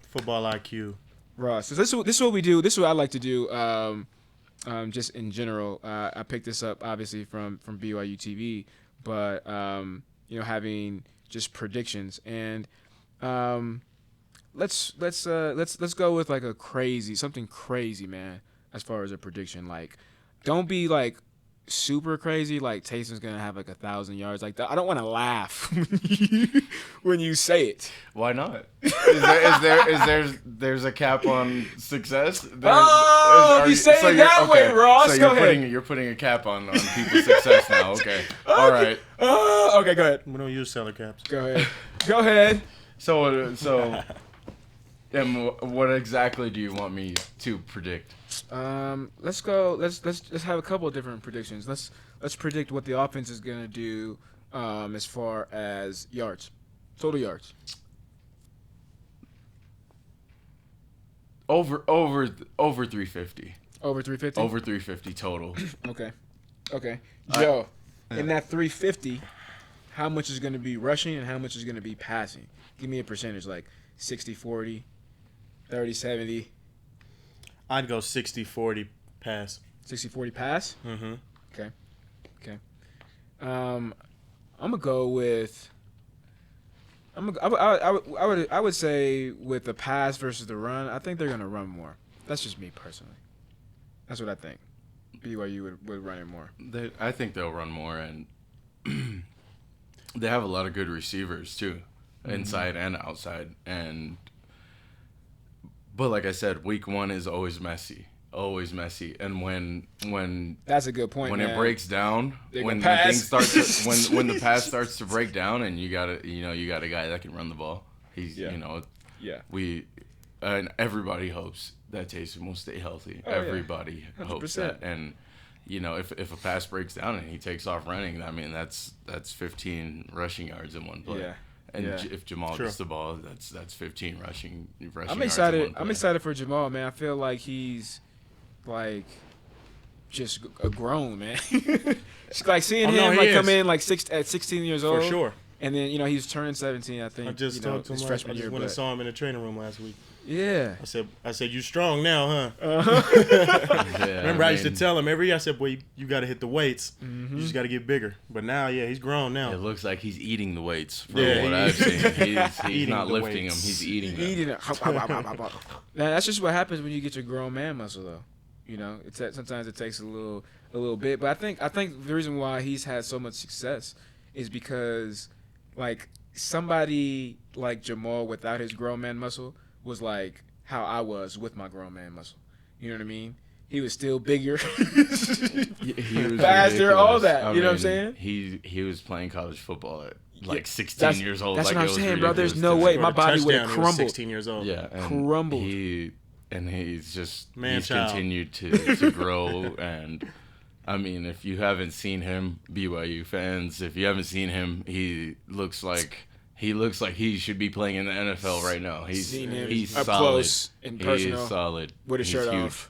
Football IQ. Ross. So this is what we do. This is what I like to do. Just in general, I picked this up obviously from BYU TV, but having just predictions and. Let's go with like something crazy, man. As far as a prediction, like, don't be like super crazy. Like Taysom's gonna have like 1,000 yards. Like I don't want to laugh when you say it. Why not? There's a cap on success? You say it that way, Ross. So Go ahead. You're putting a cap on people's success now. Okay. All right. Okay, go ahead. We don't use seller caps. Go ahead. So what exactly do you want me to predict? Let's go. Let's have a couple of different predictions. Let's predict what the offense is gonna do, as far as yards, total yards. Over 350. Over 350. Over 350 total. Okay. Joe, in that 350, how much is gonna be rushing and how much is gonna be passing? Give me a percentage, like 60-40, 30-70. I'd go 60-40 pass. 60-40 pass. Mm-hmm. Okay. I'm gonna go with. I would say with the pass versus the run, I think they're gonna run more. That's just me personally. That's what I think. BYU would run it more. I think they'll run more, and they have a lot of good receivers too, inside and outside. But like I said, week 1 is always messy, and when That's a good point. when man. it breaks down, They when can things pass. start when the pass starts to break down, and you got a guy that can run the ball. He's Yeah. we and everybody hopes that Taysom will stay healthy. Oh, yeah. Everybody hopes 100%. that, and if a pass breaks down and he takes off running, I mean that's 15 rushing yards in one play. Yeah. And Yeah. if Jamal True. gets the ball, that's 15 rushing I'm yards in excited. one play. I'm excited for Jamal, man. I feel like he's like just a grown man. It's like seeing Oh, no, him he like is. come in like at 16 years old. For sure. And then he's turning 17. I think. I just talked to his him. I freshman just year. went and But saw him in the training room last week. yeah. I said, you strong now, huh? Yeah, Remember, I used to mean, tell him I said, boy, you got to hit the weights. You just got to get bigger. But now, yeah, he's grown now. It looks like he's eating the weights from Yeah, what he- I've seen. He's Eating not the lifting weights. them. He's eating them. Eating it. Man, that's just what happens when you get your grown man muscle, though. You know, sometimes it takes a little bit. But I think the reason why he's had so much success is because like somebody like Jamal without his grown man muscle was like how I was with my grown man muscle. You know what I mean? He was still bigger, He was faster, all ridiculous. that. I You know what I'm mean, saying? He was playing college football at like 16 That's- years old. that's like, what I'm it was saying, bro. There's ridiculous no to way. me. My body would have Touchdown, he was crumbled. 16 years old. Yeah, and Crumbled. He's just he's child. continued to grow. And I mean, if you haven't seen him, BYU fans, if you haven't seen him, he looks like he should be playing in the NFL right now. He's up solid. close in He personal, is solid with his He's shirt huge. off.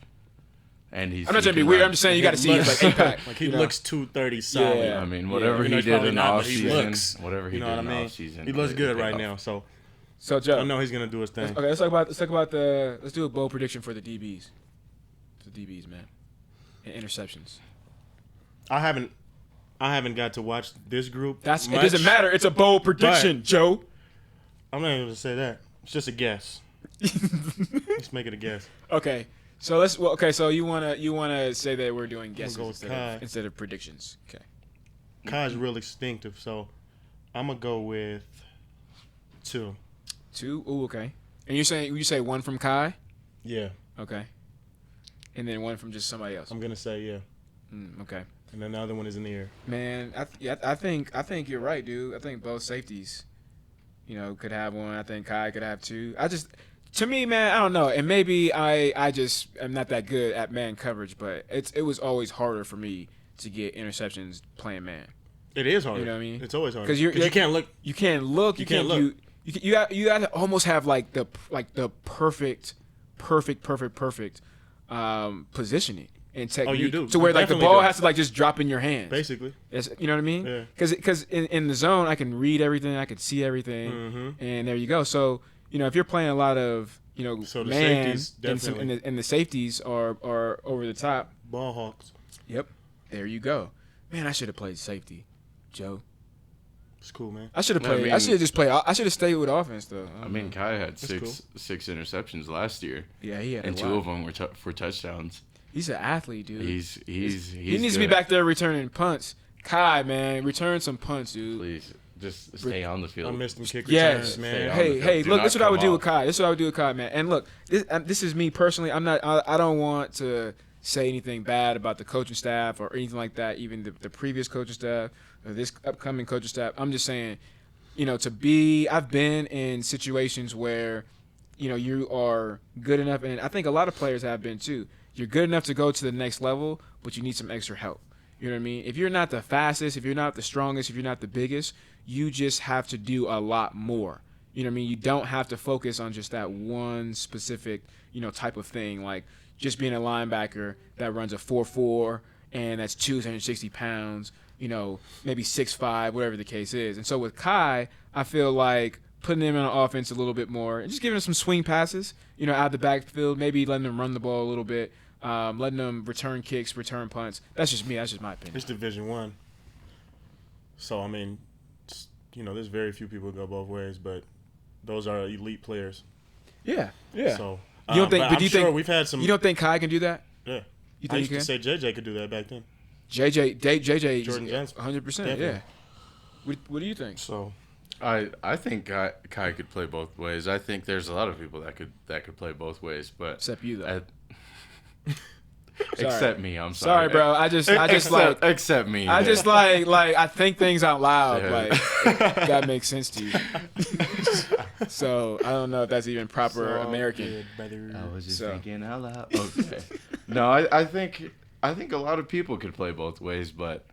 And he's I'm not trying to be he can weird. run. I'm just saying you got to see his like impact. Like he you know? looks 230 solid. Yeah. I mean, whatever You know, he he's did probably in the not, off but he season, looks. whatever he You know did what I in the mean? off season, He looks good right now. So So Joe, I know he's gonna do his thing. okay, let's talk about let's do a bold prediction for the DBs. The DBs, man, and interceptions. I haven't got to watch this group. It much. doesn't matter. It's a bold prediction, Joe. I'm not even gonna say that. It's just a guess. Let's make it a guess. Okay, so so you wanna say that we're doing guesses go with instead of predictions. Okay. Kai's real instinctive, so I'm gonna go with 2. 2. Ooh, okay. And you say one from Kai? Yeah, Okay. And then one from just somebody else. I'm gonna say yeah, Okay. and then the other one is in the air. Man, I think you're right, dude. I think both safeties, could have one. I think Kai could have 2. To me, man, I don't know. And maybe I just am not that good at man coverage, but it was always harder for me to get interceptions playing man. It is hard. You know what I mean? It's always hard 'Cause you can't look. You can't look. You can't can't look. You got to almost have like the perfect positioning and technique. you do. To where You like the definitely ball do. has to like just drop in your hands. Basically, You know what I mean? Yeah. Because in the zone I can read everything, I can see everything, Mm-hmm. and there you go. So if you're playing a lot of So the man safeties, definitely. and the safeties are over the top. ball hawks. Yep, there you go. Man, I should have played safety, Joe. It's cool, man. I should have I played. I mean- should have just played. I should have stayed with offense though. I mean, Kai had That's six interceptions last year, yeah, he had and a 2 lot. of them were for touchdowns. He's an athlete, dude. He He needs to be good. back there returning punts. Kai, man, return some punts, dude. Please, just stay on the I field. missed him kick Yes. returns, man. on Hey, the hey, field. Do look, not this is what I would come do with off. Kai. This is what I would do with Kai, man. And look, this is me personally. I don't want to say anything bad about the coaching staff or anything like that, even the previous coaching staff or this upcoming coaching staff. I'm just saying, I've been in situations where, you are good enough, and I think a lot of players have been too. You're good enough to go to the next level, but you need some extra help. You know what I mean? If you're not the fastest, if you're not the strongest, if you're not the biggest, you just have to do a lot more. You know what I mean? You don't have to focus on just that one specific, type of thing. Like just being a linebacker that runs a 4.4 and that's 260 pounds, maybe 6'5", whatever the case is. And so with Kai, I feel like putting him in an offense a little bit more and just giving him some swing passes, out of the backfield, maybe letting him run the ball a little bit, letting them return kicks, return punts. That's just me. That's just my opinion. It's Division 1. So I mean, there's very few people who go both ways, but those are elite players. Yeah, yeah. So You don't think? but But I'm do you sure think we've had some? you don't think Kai can do that? Yeah. You I think used he to can? say JJ could do that back then. JJ, Jordan Johnson. 100%. Yeah. Definitely. What do you think? So I think Kai could play both ways. I think there's a lot of people that could play both ways, but Except you, though. except me. I'm sorry, Sorry, bro. I just except me. I just like I think things out loud. Yeah. Like that makes sense to you. So I don't know if that's even proper American. I was just So. thinking out loud. Okay. No, I think a lot of people could play both ways, but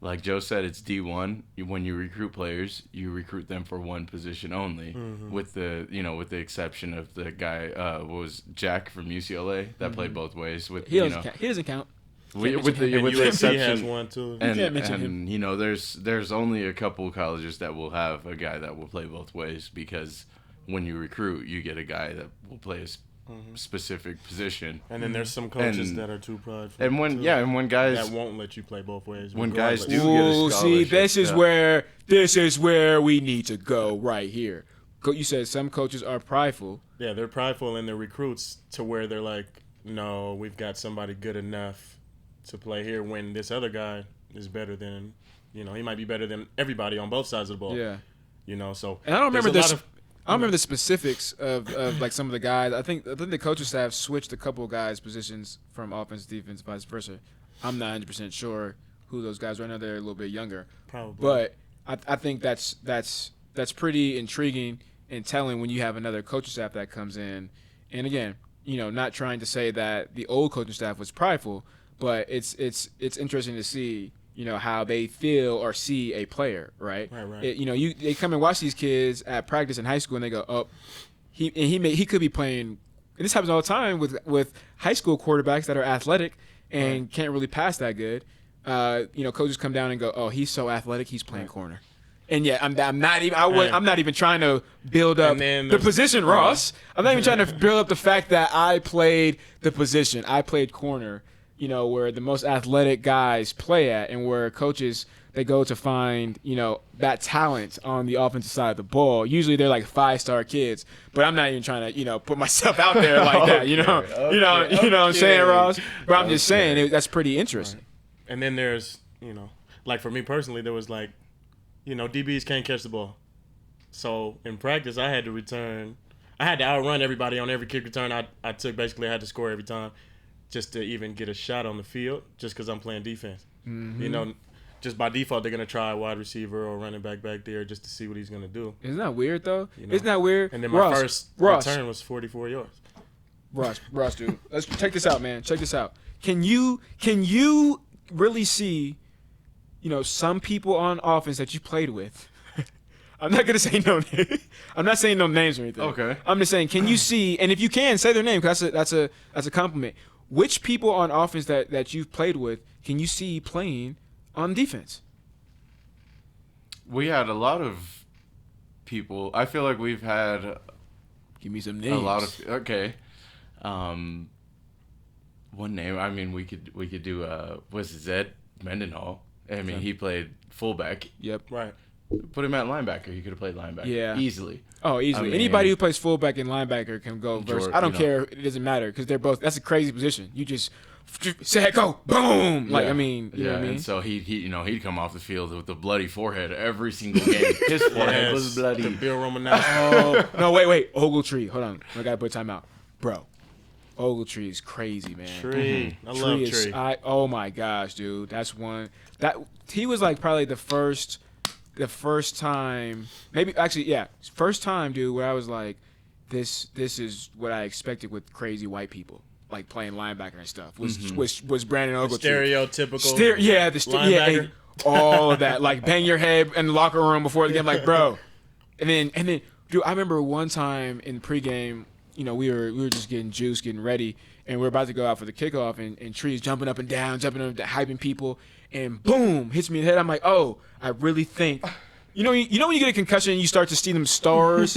like Joe said, it's D1. When you recruit players, you recruit them for one position only, with the exception of the guy what was Jack from UCLA that played both ways. With He doesn't count. He doesn't count. with the and USC exception. has one too. And, can't mention and there's only a couple colleges that will have a guy that will play both ways, because when you recruit, you get a guy that will play a specific position. And then there's some coaches And- that are too prideful. And when too, when guys that won't let you play both ways. when guys regardless. do get a Ooh, see, scholarship, this is where we need to go right here. You said some coaches are prideful. Yeah, they're prideful in their recruits to where they're like, no, we've got somebody good enough to play here when this other guy is better than, he might be better than everybody on both sides of the ball. Yeah. So. And I don't remember there's a this. lot of- I don't remember the specifics of like some of the guys. I think the coaching staff switched a couple of guys' positions from offense, defense, vice versa. I'm not 100% sure who those guys are. I know they're a little bit younger. Probably. But I think that's pretty intriguing and telling when you have another coaching staff that comes in. And again, not trying to say that the old coaching staff was prideful, but it's interesting to see how they feel or see a player, right? Right. They come and watch these kids at practice in high school and they go, oh, he could be playing. And this happens all the time with high school quarterbacks that are athletic and can't really pass that good. Coaches come down and go, oh, he's so athletic, he's playing corner. And yeah, I'm not even trying to build up the position, Ross. I'm not even trying to build up the fact that I played the position. I played corner, where the most athletic guys play at, and where coaches they go to find, that talent on the offensive side of the ball. Usually they're like 5-star kids, but I'm not even trying to, put myself out there like that, you know what I'm saying, Ross? But I'm just saying that's pretty interesting. Right. And then there's, like for me personally, there was like, DBs can't catch the ball. So in practice, I had to outrun everybody on every kick return I took. Basically, I had to score every time just to even get a shot on the field just because I'm playing defense. Mm-hmm. Just by default, they're going to try a wide receiver or running back there just to see what he's going to do. Isn't that weird, though? Isn't that weird? And then my first return was 44 yards. Ross, dude. Let's check this out, man. Check this out. Can you really see, some people on offense that you played with? I'm not gonna say no name. I'm not saying no names or anything. Okay. I'm just saying, can you see? And if you can, say their name because that's a compliment. Which people on offense that you've played with can you see playing on defense? We had a lot of people. I feel like we've had Give me some names. a lot of one name. I mean, we could do was Zed Mendenhall. I mean, he played fullback. Yep. Right. Put him at linebacker. He could have played linebacker. Yeah. Easily. Oh, easily. I mean, Anybody who plays fullback and linebacker can go versus. I don't care. It doesn't matter because they're both. That's a crazy position. You just say, go, boom. Like, I mean, you know what I mean? And so he'd come off the field with a bloody forehead every single game. His forehead was bloody. The Bill Romanowski. Oh, no, wait. Ogletree. Hold on. I got to put time out. Bro, Ogletree is crazy, man. Tree. I love Tree. Oh, my gosh, dude. That's one. He was like probably the first time, first time, dude, where I was like, this is what I expected with crazy white people, like playing linebacker and stuff. Was Brandon Ogletree. Stereotypical. Linebacker. All of that, like bang your head in the locker room before the game, like bro. And then, dude, I remember one time in pregame, we were just getting juice, getting ready, and we're about to go out for the kickoff, and Tree's jumping up and down, hyping people. And boom, hits me in the head. I'm like, oh, I really think, when you get a concussion and you start to see them stars.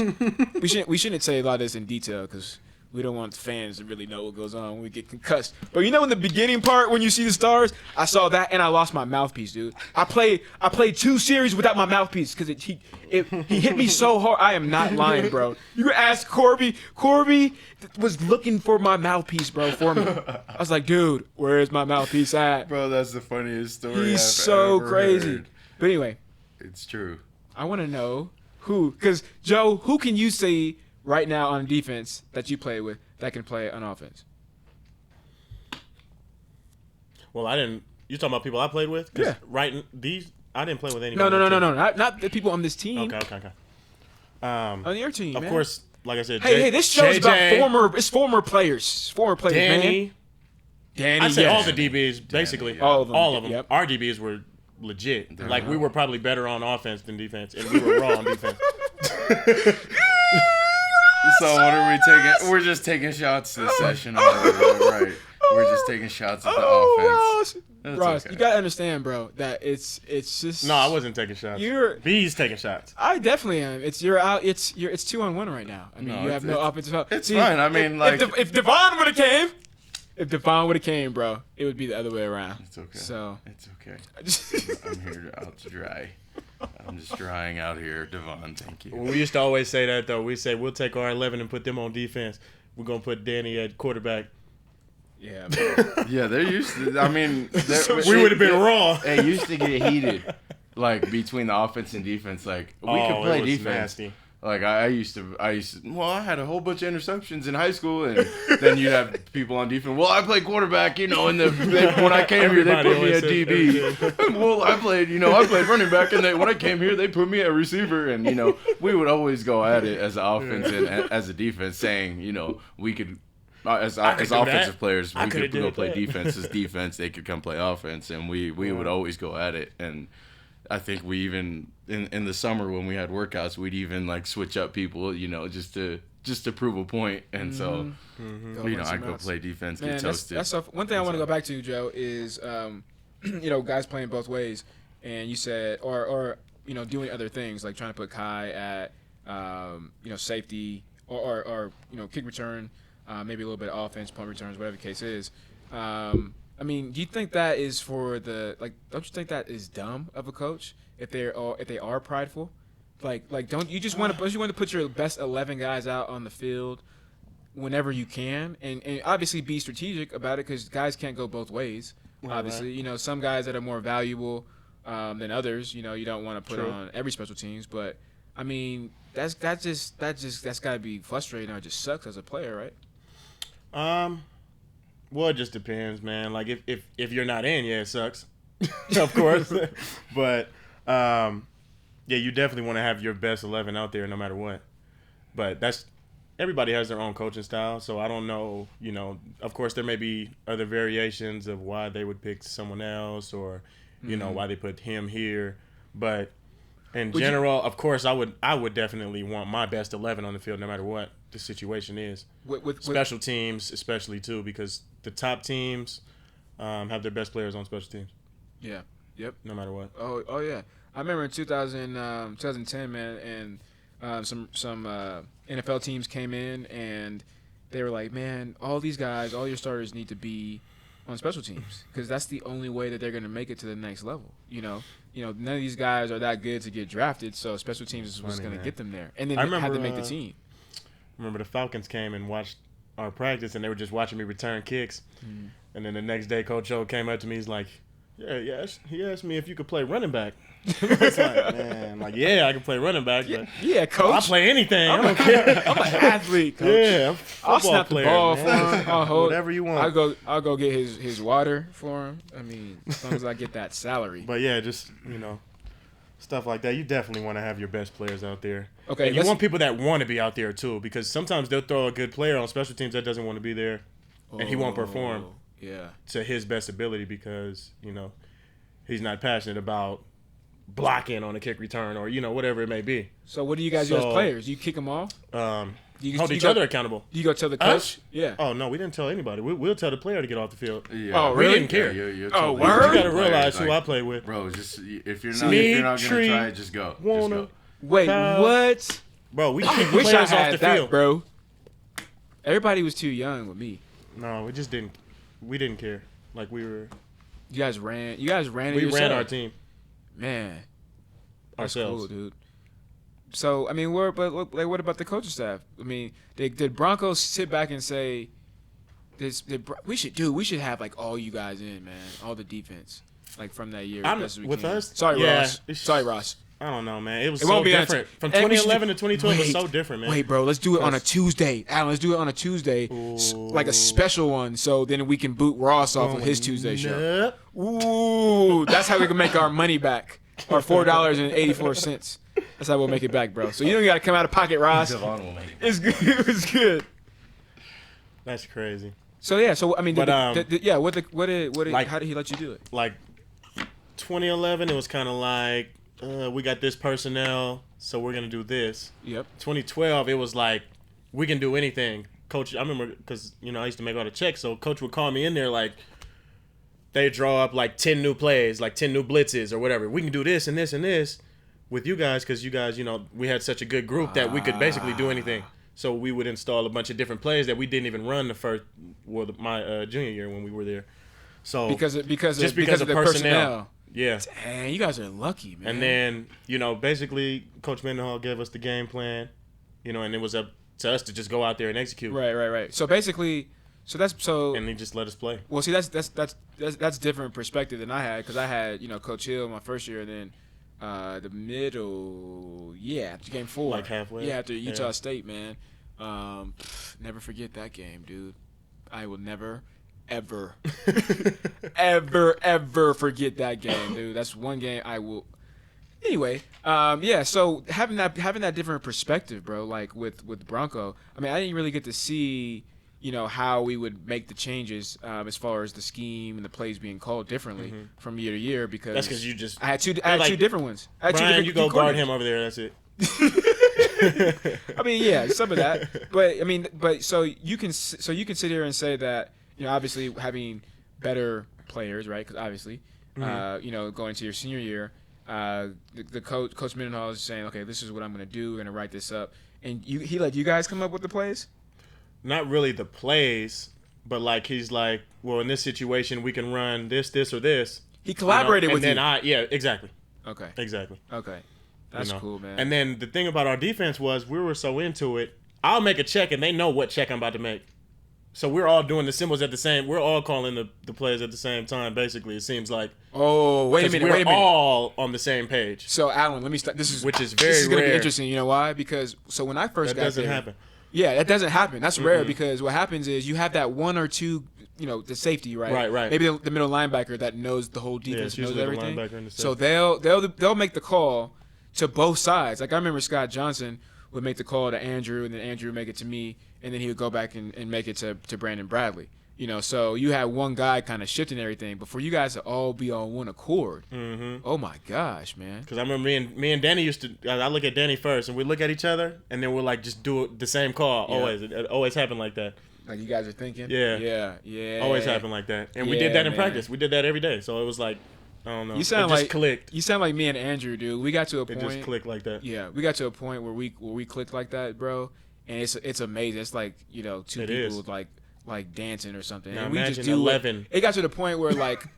we shouldn't say a lot of this in detail because we don't want fans to really know what goes on when we get concussed. But in the beginning part when you see the stars, I saw that and I lost my mouthpiece, dude. I played 2 series without my mouthpiece because he hit me so hard. I am not lying, bro. You could ask Corby. Corby was looking for my mouthpiece, bro, for me. I was like, dude, where is my mouthpiece at? Bro, that's the funniest story He's so ever crazy. heard. But anyway, It's true. I want to know because Joe, who can you see right now on defense that you play with that can play on offense? Well, I didn't. You talking about people I played with? Yeah. Right. I didn't play with anybody. No. Not the people on this team. Okay. On your team, Of man. course, like I said. Hey, this show's JJ, about former players, Danny. man. Danny, I say yeah. all the DBs, basically. All of them. All of them. Yep. Our DBs were legit. Like, we were probably better on offense than defense, and we were raw on defense. So what are we taking? We're just taking shots this session. Right. We're just taking shots at the offense. Ross, okay. you gotta understand, bro, that it's just. No, I wasn't taking shots. B's taking shots. I definitely am. It's 2-on-1 right now. I mean, you have no offensive help. It's fine. I mean, if Devon would have came, bro, it would be the other way around. It's okay. So it's okay. I'm here out to dry. I'm just drying out here, Devon. Thank you. We used to always say that, though. We say we'll take our 11 and put them on defense. We're gonna put Danny at quarterback. Yeah, man. Yeah, they're used to. I mean, We would have been wrong. It used to get heated, like between the offense and defense. Like we could play it was defense. nasty. Like I used to. Well, I had a whole bunch of interceptions in high school, and then you'd have people on defense. Well, I played quarterback, and when I came here, they put me at DB. Well, I played running back, and when I came here, they put me at receiver, and we would always go at it as an offense and as a defense, saying we could. As offensive players, we could go play defense as defense. They could come play offense, and we would always go at it. And I think we even in the summer when we had workouts, we'd even like switch up people, just to prove a point. And so, I'd go play defense, get toasted. That's one thing I want to go back to, Joe, is guys playing both ways, and you said or doing other things like trying to put Kai at safety or kick return. Maybe a little bit of offense, punt returns, whatever the case is. I mean, do you think that is for don't you think that is dumb of a coach if they are prideful? Like don't you just want to put your best 11 guys out on the field whenever you can and obviously be strategic about it because guys can't go both ways. Obviously, right. Some guys that are more valuable than others, you don't want to put on every special teams, but I mean, that's got to be frustrating or it just sucks as a player, right? Well, it just depends, man. Like if you're not in, yeah, it sucks, of course. But you definitely want to have your best 11 out there no matter what. But everybody has their own coaching style, so I don't know. Of course, there may be other variations of why they would pick someone else or why they put him here, but. In general, of course, I would definitely want my best 11 on the field no matter what the situation is. With special teams, especially too, because the top teams have their best players on special teams. Yeah. Yep. No matter what. Oh yeah. I remember in 2010, man, and some NFL teams came in and they were like, man, all these guys, all your starters need to be on special teams because that's the only way that they're going to make it to the next level. None of these guys are that good to get drafted, so special teams is what's going to get them there. And then they had to make the team. I remember the Falcons came and watched our practice, and they were just watching me return kicks. Mm. And then the next day, Coach O came up to me. He's like, yeah, he asked me if you could play running back. It's like, man, I can play running back. But yeah, Coach. I'll play anything. I don't care. I'm an athlete, Coach. Yeah, I'll snap player, the ball man. for him. I'll hold. Whatever you want. I'll go get his water for him. I mean, as long as I get that salary. But yeah, just stuff like that. You definitely want to have your best players out there. Okay, and you want people that want to be out there too, because sometimes they'll throw a good player on special teams that doesn't want to be there, and he won't perform to his best ability because he's not passionate about blocking on a kick return or whatever it may be. So what do you guys do as players? You kick them off? Hold each other accountable. You go tell the coach? Yeah. Oh no, we didn't tell anybody. We'll tell the player to get off the field. Yeah. Oh really? We didn't care. You're word? You got to realize who I play with. Bro, just if you're not gonna try it, just go. Wait, what? Bro, we kick Wish I players had off the that, field, bro. Everybody was too young with me. No, we just didn't. We didn't care. Like we were. You guys ran. You guys ran. We yourself. ran our team. Man, that's ourselves, cool, dude. So I mean, what about the coaching staff? I mean, did Broncos sit back and say, we should have like all you guys in, man, all the defense, like from that year. With us? Sorry, Ross. Sorry, Ross. I don't know, man. It was so different. From 2011 to 2012 was so different, man. Wait, bro. Let's do it on a Tuesday. Alan, let's do it on a Tuesday. Like a special one, so then we can boot Ross off of his Tuesday show. Ooh, that's how we can make our money back. Our $4.84. That's how we'll make it back, bro. So you don't got to come out of pocket, Ross. Devon will make it. It's good. It's good. That's crazy. So yeah. So I mean, but, how did he let you do it? Like 2011, it was kind of like we got this personnel, so we're gonna do this. Yep. 2012, it was like we can do anything. Coach, I remember because I used to make all the checks, so Coach would call me in there like. They draw up like 10 new plays, like 10 new blitzes or whatever. We can do this and this and this with you guys because you guys, we had such a good group that we could basically do anything. So we would install a bunch of different plays that we didn't even run my junior year when we were there. So because of the personnel. Yeah. Dang, you guys are lucky, man. And then, basically Coach Mendenhall gave us the game plan, and it was up to us to just go out there and execute. Right. So basically, and he just let us play. Well, see, that's different perspective than I had, because I had, Coach Hill my first year, and then the middle, after game 4, Like halfway? after Utah Yeah. State, man. Never forget that game, dude. I will never, ever, ever forget that game, dude. That's one game I will. Anyway, so having that different perspective, bro, like with Bronco, I mean, I didn't really get to see, how we would make the changes as far as the scheme and the plays being called differently from year to year, because That's because you just. I had two different ones. I had two Brian, different you go guard coordinators. him over there. That's it. I mean, yeah, some of that, but so you can sit here and say that, obviously having better players, right? Because obviously, going into your senior year, the coach Mendenhall is saying, okay, this is what I'm going to do. We're going to write this up, and he let you guys come up with the plays. Not really the plays, but like he's like, well, in this situation, we can run this, or this. He collaborated with you. And then exactly. Okay. Exactly. Okay. That's cool, man. And then the thing about our defense was we were so into it. I'll make a check, and they know what check I'm about to make. So we're all doing the symbols at the same. We're all calling the plays at the same time. Basically, it seems like. Oh, wait a minute. We're all on the same page. So Alan, let me start. Which is very This is gonna be rare. interesting. You know why? Because when I first That got doesn't there, happen. Yeah, that doesn't happen. That's rare, because what happens is you have that one or two, the safety, right? Right. Maybe the middle linebacker that knows the whole Yeah, defense, it's knows usually the everything. linebacker and the So safety. they'll make the call to both sides. Like I remember Scott Johnson would make the call to Andrew, and then Andrew would make it to me, and then he would go back and make it to Brandon Bradley. So you had one guy kind of shifting everything, but for you guys to all be on one accord, oh my gosh, man. Because I remember me and Danny used to. I look at Danny first, and we look at each other, and then we'll like just do the same call. Yeah. Always, it always happened like that. Like you guys are thinking? Yeah. Yeah. Always happened like that, and we Yeah, did that in man. practice. We did that every day, so it was like, I don't know. You sound it just like clicked. You sound like me and Andrew, dude. We got to a It point. just clicked like that. Yeah, we got to a point where we clicked like that, bro. And it's amazing. It's like two It people is. like dancing or something. Now and we just imagine do 11. It got to the point where like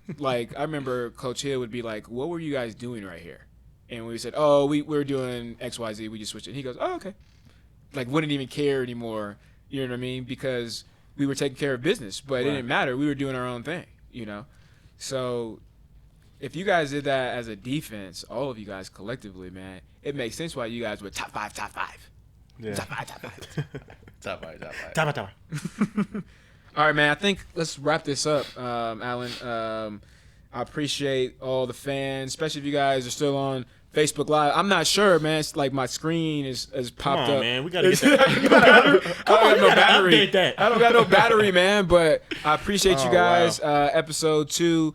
I remember Coach Hill would be like, "What were you guys doing right here?" And we said, "Oh, we're doing XYZ. We just switched it." And he goes, "Oh, okay." Like wouldn't even care anymore. You know what I mean? Because we were taking care of business, but it Right. didn't matter. We were doing our own thing. So if you guys did that as a defense, all of you guys collectively, man, it makes sense why you guys were top five. Yeah. Top five. Top five. Tapa. All right, man. I think let's wrap this up, Alan. I appreciate all the fans, especially if you guys are still on Facebook Live. I'm not sure, man. It's like my screen has popped Come on, up. man. We gotta get that. I don't got no gotta battery. update that. I don't got no battery, man. But I appreciate you Oh, guys. Episode 2,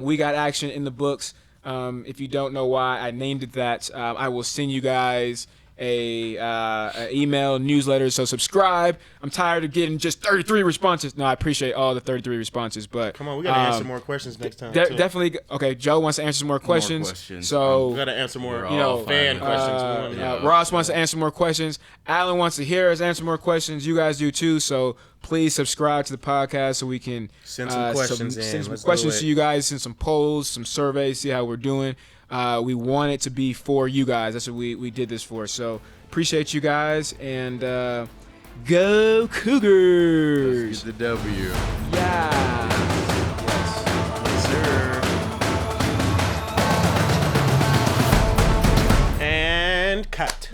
we got action in the books. If you don't know why I named it that, I will send you guys a email newsletter. So subscribe. I'm tired of getting just 33 responses. No, I appreciate all the 33 responses, but Come on, we gotta answer more questions next time. too. Definitely. Okay, Joe wants to answer some more questions. questions. So We gotta answer more. We're all fan fine. questions. We wanna know. Ross wants to answer more questions. Alan wants to hear us answer more questions. You guys do too. So please subscribe to the podcast so we can Send some questions in. Send some Let's do questions it. to you guys. Send some polls, some surveys. See how we're doing. We want it to be for you guys. That's what we did this for. So appreciate you guys, and go Cougars! Get the W. Yeah. Yes, sir. And cut.